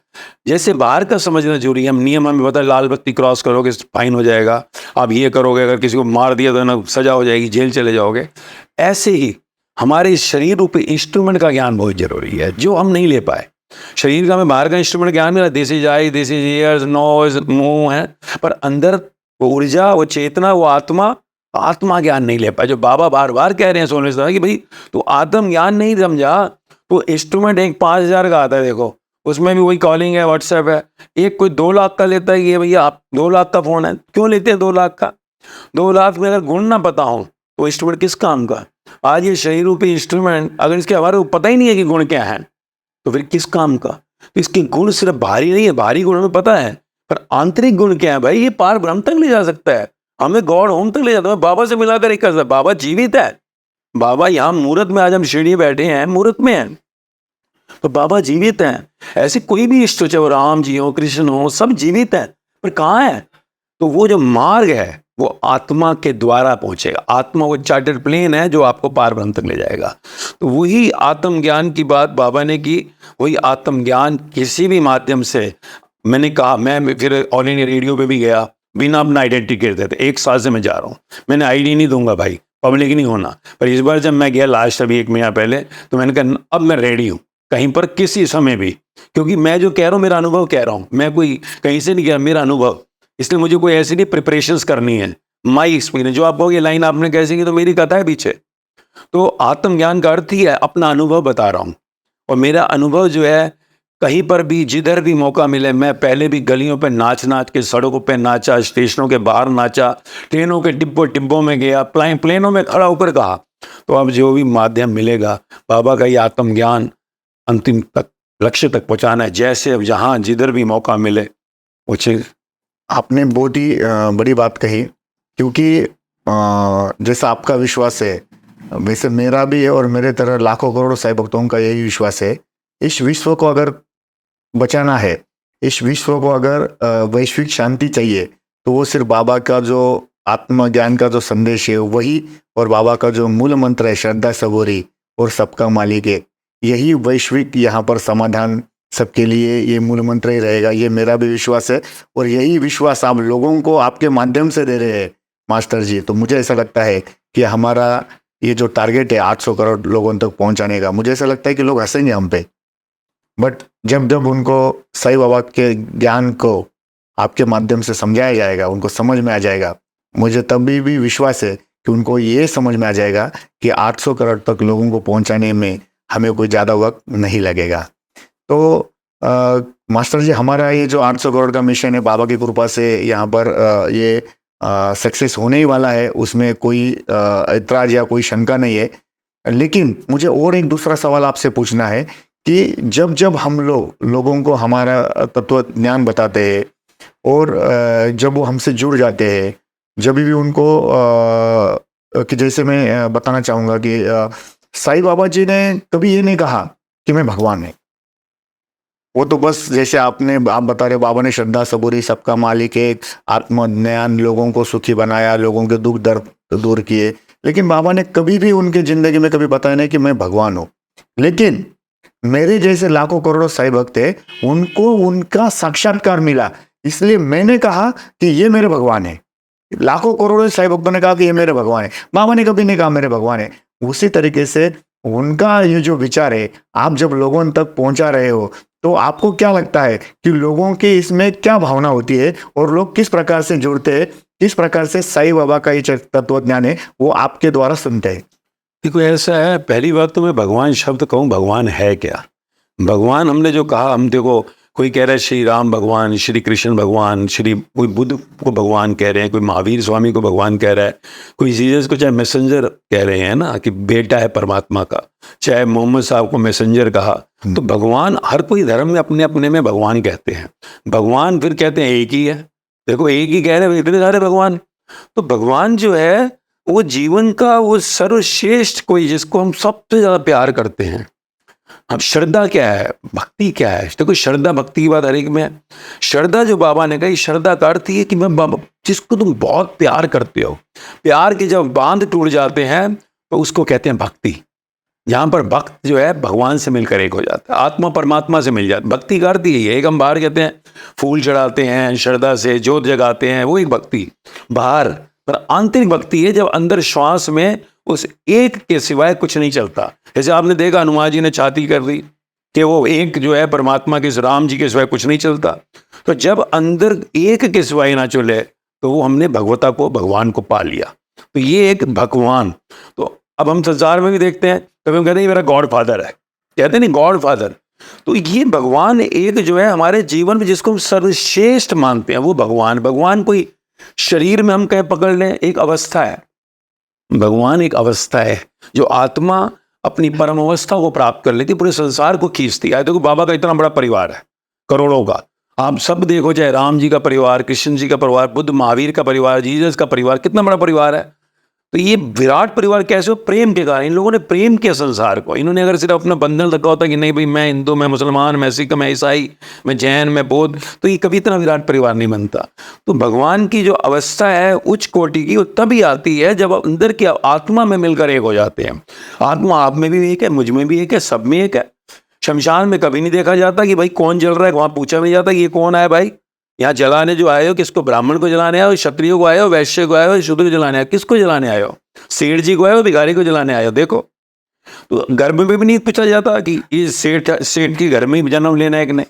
Speaker 2: जैसे बाहर का समझना जरूरी है, हम नियम हमें पता है, लाल बत्ती क्रॉस करोगे फाइन हो जाएगा, आप ये करोगे, अगर किसी को मार दिया तो ना सजा हो जाएगी, जेल चले जाओगे। ऐसे ही हमारे इस शरीर रूपी इंस्ट्रूमेंट का ज्ञान बहुत जरूरी है, जो हम नहीं ले पाए। शरीर का हमें बाहर का इंस्ट्रूमेंट ज्ञान मिला, देसी जाई, देसी ईयर्स, नोज, मुंह है, पर अंदर वो ऊर्जा, वो चेतना, वो आत्मा ज्ञान नहीं ले पाए। जो बाबा बार बार कह रहे हैं सोने से कि भाई तू आत्म ज्ञान नहीं समझा, तो इंस्ट्रूमेंट एक 5,000 का आता है, देखो उसमें भी वही कॉलिंग है, व्हाट्सएप है। एक कोई 2 लाख का लेता है, ये भैया आप 2 लाख का फोन है, क्यों लेते हैं 2 लाख का? 2 लाख में अगर गुण ना पता हो तो इंस्ट्रूमेंट किस काम का? आज ये शरीर रूपी इंस्ट्रूमेंट अगर इसके हमारे को पता ही नहीं है कि गुण क्या है, तो फिर किस काम का? तो इसके गुण सिर्फ बाहरी नहीं है, बाहरी गुण हमें पता है, पर आंतरिक गुण क्या है भाई? ये पार ब्रह्म तक ले जा सकता है, हमें गॉड होम तक ले जाता है। बाबा से मिलाकर एक कर, बाबा जीवित है, बाबा यहाँ मूर्त में, आज हम शिरडी बैठे हैं, मूर्त में है, तो बाबा जीवित हैं। ऐसे कोई भी इष्ट, चाहे वो राम जी हो, कृष्ण हो, सब जीवित है, पर कहाँ है? तो वो जो मार्ग है वो आत्मा के द्वारा पहुंचेगा। आत्मा वो चार्टर्ड प्लेन है जो आपको पार ब्रह्म तक ले जाएगा। तो वही आत्मज्ञान की बात बाबा ने की, वही आत्मज्ञान किसी भी माध्यम से, मैंने कहा, मैं फिर ऑल इंडिया रेडियो पे भी गया, बिना अपना आइडेंटिटी देते, 1 साल से मैं जा रहा हूँ, मैंने आईडी नहीं दूंगा भाई, पब्लिक नहीं होना। पर इस बार जब मैं गया लास्ट, अभी 1 महीना पहले, तो मैंने कहा अब मैं रेडी हूँ कहीं पर किसी समय भी, क्योंकि मैं जो कह रहा हूँ मेरा अनुभव कह रहा हूँ, मैं कोई कहीं से नहीं कह, मेरा अनुभव। इसलिए मुझे कोई ऐसी नहीं प्रिपरेशंस करनी है, माई एक्सपीरियंस। जो आप कहोगे लाइन आपने कैसे की, तो मेरी कथा है पीछे। तो आत्मज्ञान का अर्थ ही है अपना अनुभव बता रहा हूँ, और मेरा अनुभव जो है, कहीं पर भी जिधर भी मौका मिले, मैं पहले भी गलियों पे नाच के, सड़कों पे नाचा, स्टेशनों के बाहर नाचा, ट्रेनों के डिब्बों में गया, प्लेनों में खड़ा होकर कहा। तो अब जो भी माध्यम मिलेगा, बाबा का ये आत्मज्ञान अंतिम तक, लक्ष्य तक पहुंचाना है। जैसे अब जहाँ जिधर भी मौका मिले मुझे।
Speaker 1: आपने बहुत ही बड़ी बात कही, क्योंकि जैसा आपका विश्वास है वैसे मेरा भी है, और मेरे तरह लाखों करोड़ों साईं भक्तों का यही विश्वास है। इस विश्व को अगर बचाना है, इस विश्व को अगर वैश्विक शांति चाहिए, तो वो सिर्फ बाबा का जो आत्मज्ञान का जो संदेश है वही, और बाबा का जो मूल मंत्र है श्रद्धा सबूरी और सबका मालिक है, यही वैश्विक यहाँ पर समाधान सबके लिए, ये मूल मंत्र ही रहेगा। ये मेरा भी विश्वास है, और यही विश्वास आप लोगों को आपके माध्यम से दे रहे हैं मास्टर जी। तो मुझे ऐसा लगता है कि हमारा ये जो टारगेट है 800 करोड़ लोगों तक पहुंचाने का, मुझे ऐसा लगता है कि लोग हंसेंगे हम पे, बट जब जब उनको साईं बाबा के ज्ञान को आपके माध्यम से समझाया जाएगा, उनको समझ में आ जाएगा, मुझे तभी भी विश्वास है कि उनको ये समझ में आ जाएगा कि 800 करोड़ तक लोगों को पहुंचाने में हमें कोई ज़्यादा वक्त नहीं लगेगा। तो मास्टर जी, हमारा ये जो 800 करोड़ का मिशन है, बाबा की कृपा से यहाँ पर ये सक्सेस होने ही वाला है, उसमें कोई ऐतराज या कोई शंका नहीं है। लेकिन मुझे और एक दूसरा सवाल आपसे पूछना है कि जब जब हम लोगों को हमारा तत्व ज्ञान बताते हैं, और जब वो हमसे जुड़ जाते हैं, जब भी उनको कि जैसे मैं बताना चाहूँगा कि साईं बाबा जी ने कभी ये नहीं कहा कि मैं भगवान है। वो तो बस जैसे आप बता रहे, बाबा ने श्रद्धा सबूरी, सबका मालिक है, आत्मज्ञान, लोगों को सुखी बनाया, लोगों के दुख दर्द दूर किए, लेकिन बाबा ने कभी भी उनके जिंदगी में कभी बताया नहीं कि मैं भगवान हूँ। लेकिन मेरे जैसे लाखों करोड़ों साईं भक्त है, उनको उनका साक्षात्कार मिला, इसलिए मैंने कहा कि ये मेरे भगवान है। लाखों करोड़ों साईं भक्तों ने कहा कि ये मेरे भगवान है, बाबा ने कभी नहीं कहा मेरे भगवान है। उसी तरीके से उनका ये जो विचार है, आप जब लोगों तक पहुंचा रहे हो, तो आपको क्या लगता है कि लोगों की इसमें क्या भावना होती है, और लोग किस प्रकार से जुड़ते हैं, किस प्रकार से साईं बाबा का ये तत्व ज्ञान है वो आपके द्वारा सुनते हैं?
Speaker 2: देखो ऐसा है, पहली बात तो मैं भगवान शब्द कहूँ, भगवान है क्या? भगवान हमने जो कहा, हम देखो कोई कह रहा है श्री राम भगवान, श्री कृष्ण भगवान, कोई बुद्ध को भगवान कह रहे हैं, कोई महावीर स्वामी को भगवान कह रहा है, कोई जीसस को चाहे मैसेंजर कह रहे हैं ना, कि बेटा है परमात्मा का, चाहे मोहम्मद साहब को मैसेंजर कहा। तो भगवान हर कोई धर्म में अपने अपने में भगवान कहते हैं। भगवान फिर कहते हैं एक ही है, देखो एक ही कह रहे हैं, इतने सारे भगवान। तो भगवान जो है वो जीवन का वो सर्वश्रेष्ठ कोई जिसको हम सबसे ज़्यादा प्यार करते हैं। अब श्रद्धा क्या है, भक्ति क्या है? देखो श्रद्धा भक्ति की बात हर एक में है। श्रद्धा जो बाबा ने कही, श्रद्धा का अर्थ ये कि मैं बाबा जिसको तुम बहुत प्यार करते हो, प्यार के जब बांध टूट जाते हैं तो उसको कहते हैं भक्ति। जहाँ पर भक्त जो है भगवान से मिलकर एक हो जाता है, आत्मा परमात्मा से मिल जाता है। भक्ति का अर्थ यही है। एक हम बाहर कहते हैं फूल चढ़ाते हैं, श्रद्धा से जोत जगाते हैं, वो एक भक्ति बाहर, पर आंतरिक भक्ति है जब अंदर श्वास में उस एक के सिवाय कुछ नहीं चलता। जैसे आपने देखा हनुमान जी ने छाती कर दी कि वो एक जो है परमात्मा के राम जी के सिवाय कुछ नहीं चलता। तो जब अंदर एक के सिवाय ना चले तो वो हमने भगवता को, भगवान को पा लिया। तो ये एक भगवान। तो अब हम संसार में भी देखते हैं, कभी हम कहते हैं मेरा गॉड फादर है, कहते नहीं गॉड फादर। तो ये भगवान एक जो है हमारे जीवन में जिसको हम सर्वश्रेष्ठ मानते हैं वो भगवान। भगवान कोई शरीर में हम कहीं पकड़ लें, एक अवस्था है। भगवान एक अवस्था है जो आत्मा अपनी परम अवस्था को प्राप्त कर लेती, पूरे संसार को खींचती है। देखो बाबा का इतना बड़ा परिवार है, करोड़ों का। आप सब देखो, चाहे राम जी का परिवार, कृष्ण जी का परिवार, बुद्ध महावीर का परिवार, जीसस का परिवार, कितना बड़ा परिवार है। तो ये विराट परिवार कैसे हो? प्रेम के कारण। इन लोगों ने प्रेम किया संसार को। इन्होंने अगर सिर्फ अपना बंधन रखा होता कि नहीं भाई मैं हिंदू, मैं मुसलमान, मैं सिख, मैं ईसाई, मैं जैन, मैं बौद्ध, तो ये कभी इतना विराट परिवार नहीं बनता। तो भगवान की जो अवस्था है उच्च कोटि की, वो तभी आती है जब अंदर की आत्मा में मिलकर एक हो जाते हैं। आत्मा आप में भी एक है, मुझ में भी एक है, सब में एक है। शमशान में कभी नहीं देखा जाता कि भाई कौन जल रहा है, वहां पूछा नहीं जाता कि ये कौन है भाई यहाँ जलाने जो आए हो, किसको? ब्राह्मण को जलाने आए हो, क्षत्रियो को आए हो, वैश्य को आए हो, शूद्र को जलाने आए हो? किसको जलाने आए हो? सेठ जी को आए हो, भिखारी को जलाने आए हो? देखो, तो घर में भी नहीं पूछा जाता कि ये सेठ के घर में ही जन्म लेना है कि नहीं।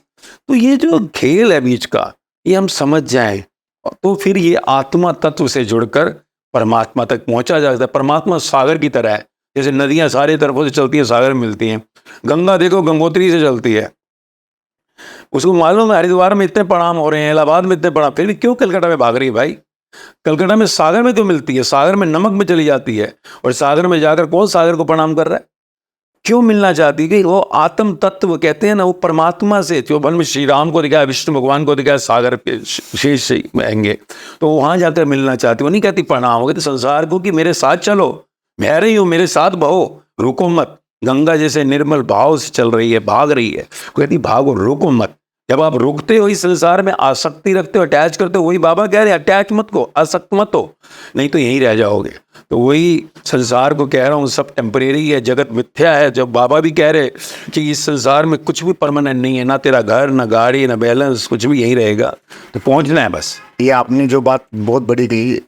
Speaker 2: तो ये जो खेल है बीच का, ये हम समझ जाएं तो फिर ये आत्मा तत्व से जुड़कर परमात्मा तक पहुंचा जा सकता है। परमात्मा सागर की तरह है, जैसे नदियां सारे तरफों से चलती हैं, सागर में मिलती हैं। गंगा देखो गंगोत्री से चलती है, उसको मालूम है हरिद्वार में इतने प्रणाम हो रहे हैं, इलाहाबाद में इतने प्रणाम, फिर भी क्यों कलकत्ता में भाग रही है भाई? कलकत्ता में सागर में क्यों मिलती है? सागर में नमक में चली जाती है, और सागर में जाकर कौन सागर को प्रणाम कर रहा है? क्यों मिलना चाहती है? कि वो आत्म तत्व कहते हैं ना, वो परमात्मा से, जो बल में श्री राम को दिखाया, विष्णु भगवान को दिखाया, सागर के शेष से आएंगे, तो वहां जाकर मिलना चाहती। वो नहीं कहती प्रणाम, हो गए तो संसार को कि मेरे साथ चलो, मैं रही हूं, मेरे साथ बहो, रुको मत। गंगा जैसे निर्मल भाव से चल रही है, भाग रही है, कहती भागो, रुको मत। जब आप रुकते हो इस संसार में, आसक्ति रखते हो, अटैच करते हो, वही बाबा कह रहे हैं अटैच मत को, आसक्त मत हो, नहीं तो यहीं रह जाओगे। तो वही संसार को कह रहा हूँ, सब टेम्परेरी है, जगत मिथ्या है। जब बाबा भी कह रहे कि इस संसार में कुछ भी परमानेंट नहीं है, ना तेरा घर, ना गाड़ी, ना बैलेंस, कुछ भी यहीं रहेगा, तो पहुँचना है बस।
Speaker 1: ये आपने जो बात बहुत बड़ी कही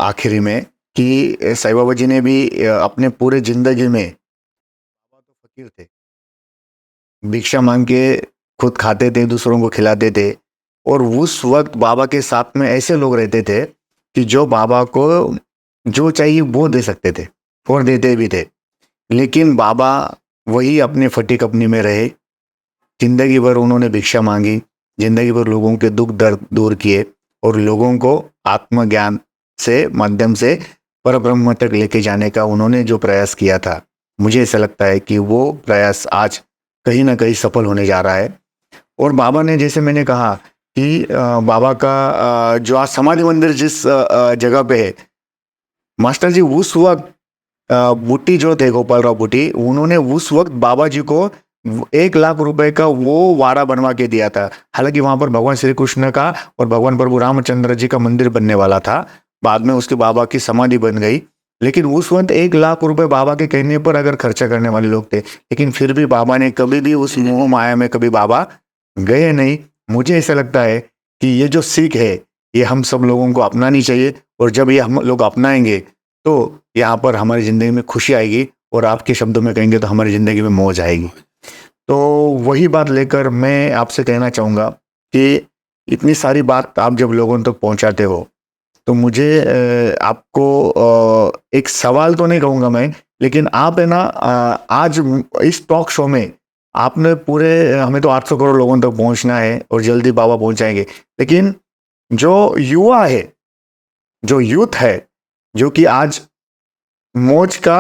Speaker 1: आखिरी में, कि साईं बाबा जी ने भी अपने पूरे जिंदगी में, बाबा तो फकीर थे, भिक्षा मांग के खुद खाते थे, दूसरों को खिलाते थे। और उस वक्त बाबा के साथ में ऐसे लोग रहते थे कि जो बाबा को जो चाहिए वो दे सकते थे और देते भी थे। लेकिन बाबा वही अपने फटी कपनी में रहे। जिंदगी भर उन्होंने भिक्षा मांगी, जिंदगी भर लोगों के दुख दर्द दूर किए, और लोगों को आत्मज्ञान से माध्यम से परब्रह्म तक लेके जाने का उन्होंने जो प्रयास किया था, मुझे ऐसा लगता है कि वो प्रयास आज कहीं ना कहीं सफल होने जा रहा है। और बाबा ने, जैसे मैंने कहा कि बाबा का जो आज समाधि मंदिर जिस जगह पे है, मास्टर जी उस वक्त बूटी जो थे, गोपाल राव बूटी, उन्होंने उस वक्त बाबा जी को 1 लाख रुपए का वो वाड़ा बनवा के दिया था। हालांकि वहां पर भगवान श्री कृष्ण का और भगवान प्रभु रामचंद्र जी का मंदिर बनने वाला था, बाद में उसके बाबा की समाधि बन गई। लेकिन उस वक्त 1 लाख रुपए बाबा के कहने पर अगर खर्चा करने वाले लोग थे, लेकिन फिर भी बाबा ने कभी भी उस मोह माया में कभी बाबा गए नहीं। मुझे ऐसा लगता है कि ये जो सीख है ये हम सब लोगों को अपनानी चाहिए, और जब ये हम लोग अपनाएंगे तो यहाँ पर हमारी ज़िंदगी में खुशी आएगी, और आपके शब्दों में कहेंगे तो हमारी ज़िंदगी में मौज आएगी। तो वही बात लेकर मैं आपसे कहना चाहूँगा कि इतनी सारी बात आप जब लोगों तक पहुँचाते हो, तो मुझे आपको एक सवाल तो नहीं कहूँगा मैं, लेकिन आप है ना, आज इस टॉक शो में आपने पूरे, हमें तो 800 करोड़ लोगों तक पहुंचना है और जल्दी बाबा पहुंचाएंगे, लेकिन जो युवा है, जो यूथ है, जो कि आज मौज का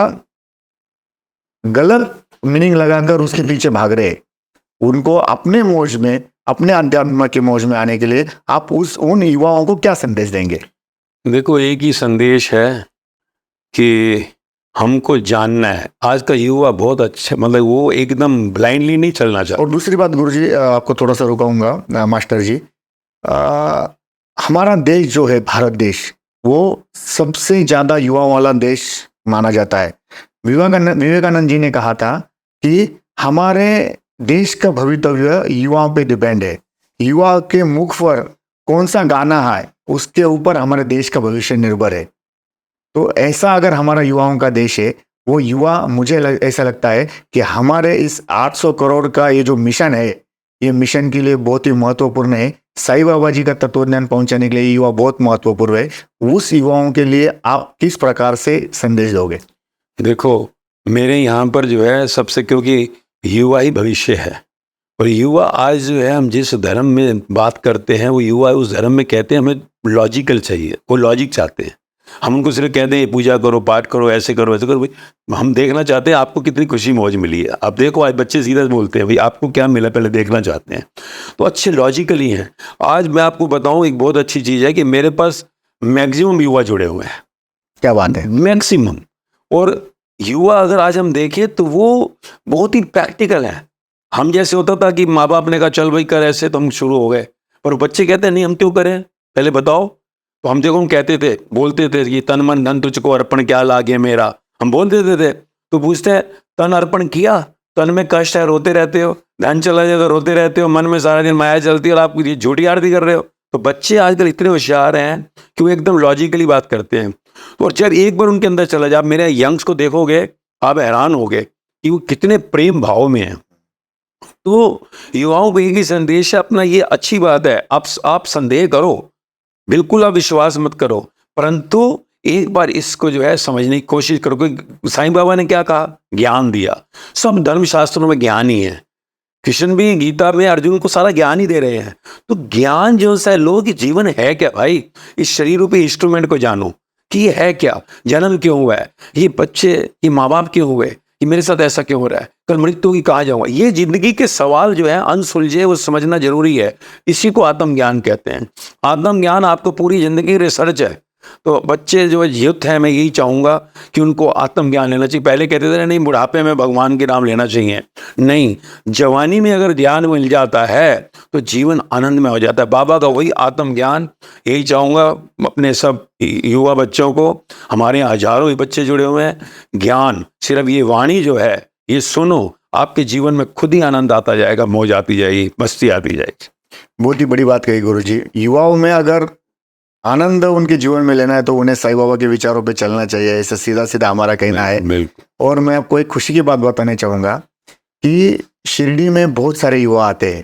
Speaker 1: गलत मीनिंग लगाकर उसके पीछे भाग रहे हैं, उनको अपने मौज में, अपने अध्यात्म के मौज में आने के लिए आप उन युवाओं को क्या संदेश देंगे?
Speaker 2: देखो, एक ही संदेश है कि हमको जानना है। आज का युवा बहुत अच्छा, मतलब वो एकदम ब्लाइंडली नहीं चलना चाहता।
Speaker 1: और दूसरी बात गुरुजी, आपको थोड़ा सा रुकाऊंगा मास्टर जी। हमारा देश जो है भारत देश, वो सबसे ज़्यादा युवा वाला देश माना जाता है। विवेकानंद जी ने कहा था कि हमारे देश का भवितव्य युवाओं पे डिपेंड है। युवा के मुख पर कौन सा गाना है उसके ऊपर हमारे देश का भविष्य निर्भर है। तो ऐसा अगर हमारा युवाओं का देश है, वो युवा, मुझे ऐसा लगता है कि हमारे इस 800 करोड़ का ये जो मिशन है, ये मिशन के लिए बहुत ही महत्वपूर्ण है। साईं बाबा जी का तत्वज्ञान पहुंचाने के लिए युवा बहुत महत्वपूर्ण है। उस युवाओं के लिए आप किस प्रकार से संदेश दोगे?
Speaker 2: देखो, मेरे यहाँ पर जो है सबसे, क्योंकि युवा ही भविष्य है, और युवा आज जो है, हम जिस धर्म में बात करते हैं वो युवा उस धर्म में कहते हैं हमें लॉजिकल चाहिए, वो लॉजिक चाहते हैं। हम उनको सिर्फ कहते हैं पूजा करो, पाठ करो, ऐसे करो, वैसे करो। भाई हम देखना चाहते हैं आपको कितनी खुशी मौज मिली है। आप देखो आज बच्चे सीधा बोलते हैं भाई आपको क्या मिला, पहले देखना चाहते हैं। तो अच्छे लॉजिकली हैं। आज मैं आपको बताऊं, एक बहुत अच्छी चीज़ है कि मेरे पास मैक्सिमम युवा जुड़े हुए हैं।
Speaker 1: क्या बात है,
Speaker 2: मैक्सिमम। और युवा अगर आज हम देखें तो वो बहुत ही प्रैक्टिकल है। हम जैसे होता था कि माँ बाप ने कहा चल भाई कर ऐसे, तो हम शुरू हो गए। पर बच्चे कहते हैं नहीं, हम क्यों करें, पहले बताओ। तो हम देखो, हम कहते थे, बोलते थे कि तन मन धन तुझको अर्पण क्या लागे मेरा, हम बोल देते थे। तो पूछते हैं तन अर्पण किया, तन में कष्ट है, रोते रहते हो, धन चला जाए तो रोते रहते हो, मन में सारा दिन माया चलती है और आप ये झूठी आरती कर रहे हो। तो बच्चे आजकल इतने होशियार हैं कि वो एकदम लॉजिकली बात करते हैं। और जब एक बार उनके अंदर चला जाए, आप मेरे यंग्स को देखोगे, आप हैरान होगे कि वो कितने प्रेम भाव में हैं। तो युवाओं को एक ही संदेश है अपना, ये अच्छी बात है, आप संदेह करो, बिल्कुल आप विश्वास मत करो, परंतु एक बार इसको जो है समझने की कोशिश करो। क्योंकि साईं बाबा ने क्या कहा, ज्ञान दिया। सब धर्मशास्त्रों में ज्ञान ही है। कृष्ण भी गीता में अर्जुन को सारा ज्ञान ही दे रहे हैं। तो ज्ञान जो सा लोगों की जीवन है क्या भाई, इस शरीर रूपी इंस्ट्रूमेंट को जानो कि ये है क्या, जन्म क्यों हुआ है, ये बच्चे, ये माँ बाप क्यों हुए, कि मेरे साथ ऐसा क्यों हो रहा है, कल मृत्यु की कहाँ जाऊंगा। ये जिंदगी के सवाल जो है अनसुलझे, वो समझना जरूरी है। इसी को आत्मज्ञान कहते हैं। आत्मज्ञान आपको पूरी जिंदगी रिसर्च है। तो बच्चे जो यूथ है, मैं यही चाहूँगा कि उनको आत्मज्ञान लेना चाहिए। पहले कहते थे नहीं बुढ़ापे में भगवान के नाम लेना चाहिए, नहीं, जवानी में अगर ज्ञान मिल जाता है तो जीवन आनंद में हो जाता है। बाबा का वही आत्मज्ञान, यही चाहूँगा अपने सब युवा बच्चों को। हमारे यहाँ हजारों ही बच्चे जुड़े हुए हैं। ज्ञान सिर्फ ये वाणी जो है, ये सुनो, आपके जीवन में खुद ही आनंद आता जाएगा, मौज आती जाएगी, मस्ती आती जाएगी।
Speaker 1: बहुत ही बड़ी बात कही गुरुजी। युवाओं में अगर आनंद उनके जीवन में लेना है तो उन्हें साईं बाबा के विचारों पे चलना चाहिए, ऐसा सीधा सीधा हमारा कहना है। और मैं आपको एक खुशी की बात बताना चाहूँगा कि शिरडी में बहुत सारे युवा आते हैं।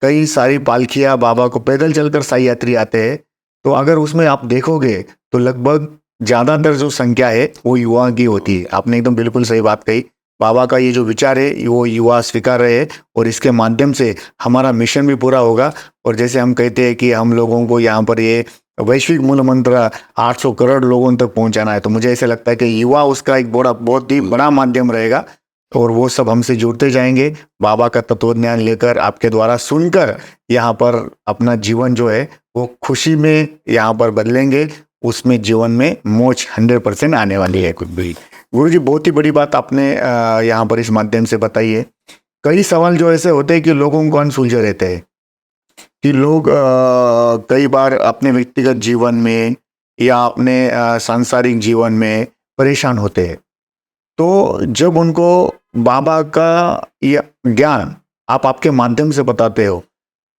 Speaker 1: कई सारी पालकियाँ बाबा को पैदल चलकर साईं यात्री आते हैं। तो अगर उसमें आप देखोगे तो लगभग ज़्यादातर जो संख्या है वो युवा की होती है। आपने एकदम बिल्कुल सही बात कही। बाबा का ये जो विचार है वो युवा स्वीकार रहे हैं और इसके माध्यम से हमारा मिशन भी पूरा होगा। और जैसे हम कहते हैं कि हम लोगों को यहाँ पर ये वैश्विक मूल मंत्र 800 करोड़ लोगों तक पहुंचाना है, तो मुझे ऐसा लगता है कि युवा उसका एक बहुत ही बड़ा माध्यम रहेगा। और वो सब हमसे जुड़ते जाएंगे, बाबा का तत्वज्ञान लेकर, आपके द्वारा सुनकर यहाँ पर अपना जीवन जो है वो खुशी में यहाँ पर बदलेंगे। उसमें जीवन में मौज 100% आने वाली है। कुछ भी गुरु जी, बहुत ही बड़ी बात आपने यहाँ पर इस माध्यम से बताई है। कई सवाल जो ऐसे होते हैं कि लोगों को अनसुलझे रहते हैं कि लोग कई बार अपने व्यक्तिगत जीवन में या अपने सांसारिक जीवन में परेशान होते हैं। तो जब उनको बाबा का ये ज्ञान आप आपके माध्यम से बताते हो,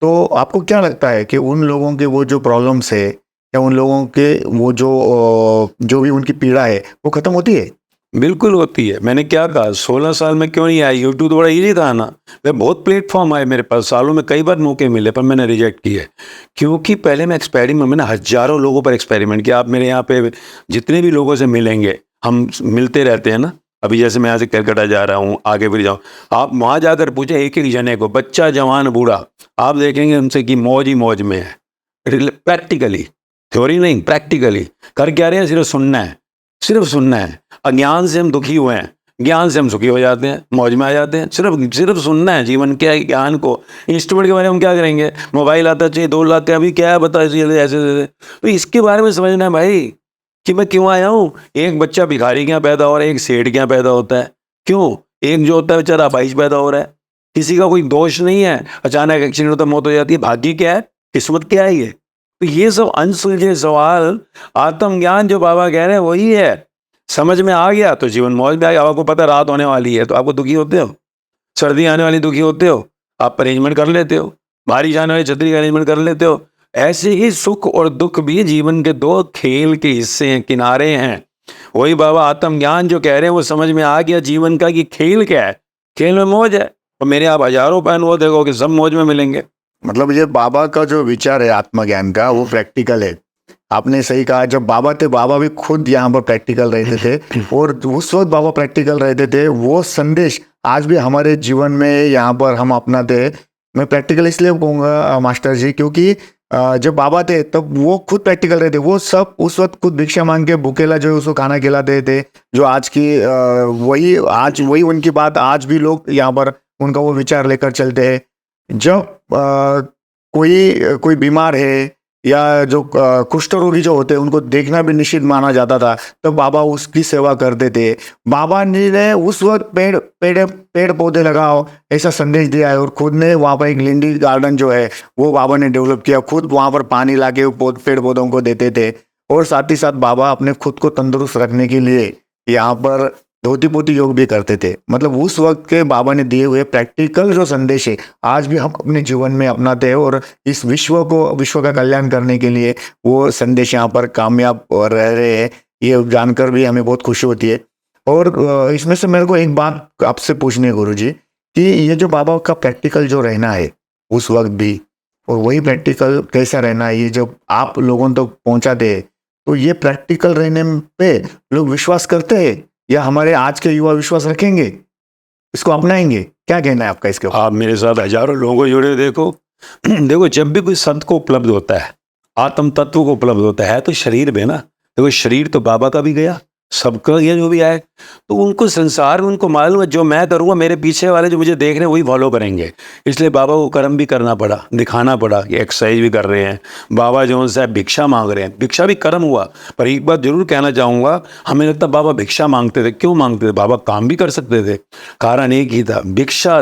Speaker 1: तो आपको क्या लगता है कि उन लोगों के वो जो प्रॉब्लम्स है या उन लोगों के वो जो भी उनकी पीड़ा है वो खत्म होती है?
Speaker 2: बिल्कुल होती है। मैंने क्या कहा, 16 साल में क्यों नहीं आया, यूट्यूब तो बड़ा ईजी था ना। मैं बहुत प्लेटफॉर्म आए मेरे पास, सालों में कई बार मौके मिले, पर मैंने रिजेक्ट किए। क्योंकि पहले मैं मैंने हजारों लोगों पर एक्सपेरिमेंट किया। आप मेरे यहाँ पे जितने भी लोगों से मिलेंगे, हम मिलते रहते हैं ना। अभी जैसे मैं यहाँ से कलकत्ता जा रहा हूँ, आगे फिर जाऊँ, आप वहाँ जाकर पूछें एक एक जने को, बच्चा जवान बूढ़ा, आप देखेंगे उनसे कि मौज ही मौज में है। प्रैक्टिकली, थ्योरी नहीं, प्रैक्टिकली कर क्या रहे हैं, सिर्फ सुनना है, सिर्फ सुनना है। अज्ञान से हम दुखी हुए हैं, ज्ञान से हम सुखी हो जाते हैं, मौज में आ जाते हैं। सिर्फ सुनना है जीवन के ज्ञान को। इंस्ट्रूमेंट के बारे में हम क्या करेंगे, मोबाइल आता चाहिए 2 लाख का, अभी क्या है बता, ऐसे ऐसे। तो इसके बारे में समझना है भाई। कि मैं क्यों आया हूँ। एक बच्चा भिखारी के यहाँ पैदा हो रहा है, एक सेठ के यहाँ पैदा होता है, क्यों? एक जो होता है बेचारा अपाहिज पैदा हो रहा है, किसी का कोई दोष नहीं है, अचानक एक्सीडेंट होता है, मौत हो जाती है, भाग्य क्या है, किस्मत क्या है ये? तो ये सब अनसुलझे सवाल, आत्मज्ञान जो बाबा कह रहे हैं वही है। समझ में आ गया तो जीवन मौज में आ गया। आपको पता है रात होने वाली है तो आपको दुखी होते हो, सर्दी आने वाली दुखी होते हो, आप अरेंजमेंट कर लेते हो, बारिश आने वाली छतरी का अरेंजमेंट कर लेते हो। ऐसे ही सुख और दुख भी जीवन के दो खेल के हिस्से हैं, किनारे हैं। वही बाबा आत्मज्ञान जो कह रहे हैं वो समझ में आ गया जीवन का कि खेल क्या है, खेल में मौज है। और मेरे आप हजारों पैन वो देखो कि सब मौज में मिलेंगे।
Speaker 1: मतलब ये बाबा का जो विचार है आत्मज्ञान का वो प्रैक्टिकल है। आपने सही कहा, जब बाबा थे बाबा भी खुद यहाँ पर प्रैक्टिकल रहते थे और उस वक्त बाबा प्रैक्टिकल रहते थे। वो संदेश आज भी हमारे जीवन में यहाँ पर हम अपनाते हैं। मैं प्रैक्टिकल इसलिए कहूँगा मास्टर जी, क्योंकि जब बाबा थे तब वो खुद प्रैक्टिकल रहते। वो सब उस वक्त खुद भिक्षा मांग के भूखेला जो है उसको खाना खिलाते थे। जो आज की वही उनकी बात आज भी लोग यहाँ पर उनका वो विचार लेकर चलते हैं। जब कोई बीमार है या जो कुष्ठ रोगी जो होते हैं उनको देखना भी निषिद्ध माना जाता था, तब बाबा उसकी सेवा करते थे। बाबा ने उस वक्त पेड़ पौधे लगाओ ऐसा संदेश दिया है और खुद ने वहाँ पर एक लिंडी गार्डन जो है वो बाबा ने डेवलप किया। खुद वहाँ पर पानी लाके पेड़ पौधों को देते थे। और साथ ही साथ बाबा अपने खुद को तंदुरुस्त रखने के लिए यहाँ पर धोती पोती योग भी करते थे। मतलब उस वक्त के बाबा ने दिए हुए प्रैक्टिकल जो संदेश है आज भी हम अपने जीवन में अपनाते हैं और इस विश्व का कल्याण करने के लिए वो संदेश यहाँ पर कामयाब रह रहे हैं। ये जानकर भी हमें बहुत खुशी होती है। और इसमें से मेरे को एक बात आपसे पूछनी है गुरुजी, कि ये जो बाबा का प्रैक्टिकल जो रहना है उस वक्त भी, और वही प्रैक्टिकल कैसा रहना है ये जब आप लोगों तक पहुंचाते हैं, तो ये प्रैक्टिकल रहने पे लोग विश्वास करते हैं या हमारे आज के युवा विश्वास रखेंगे, इसको अपनाएंगे? क्या कहना है आपका इसके ऊपर?
Speaker 2: आप मेरे साथ हजारों लोगों को जुड़े देखो। देखो जब भी कोई संत को उपलब्ध होता है, आत्म तत्व को उपलब्ध होता है तो शरीर में ना, देखो शरीर तो बाबा का भी गया, सबका गया जो भी आए, तो उनको संसार में उनको मालूम है जो मैं करूँगा मेरे पीछे वाले जो मुझे देख रहे हैं वही फॉलो करेंगे। इसलिए बाबा को कर्म भी करना पड़ा, दिखाना पड़ा कि एक्सरसाइज भी कर रहे हैं। बाबा जो है भिक्षा मांग रहे हैं, भिक्षा भी कर्म हुआ। पर एक बात जरूर कहना चाहूँगा, हमें लगता बाबा भिक्षा मांगते थे, क्यों मांगते थे? बाबा काम भी कर सकते थे, कारण एक ही था, भिक्षा।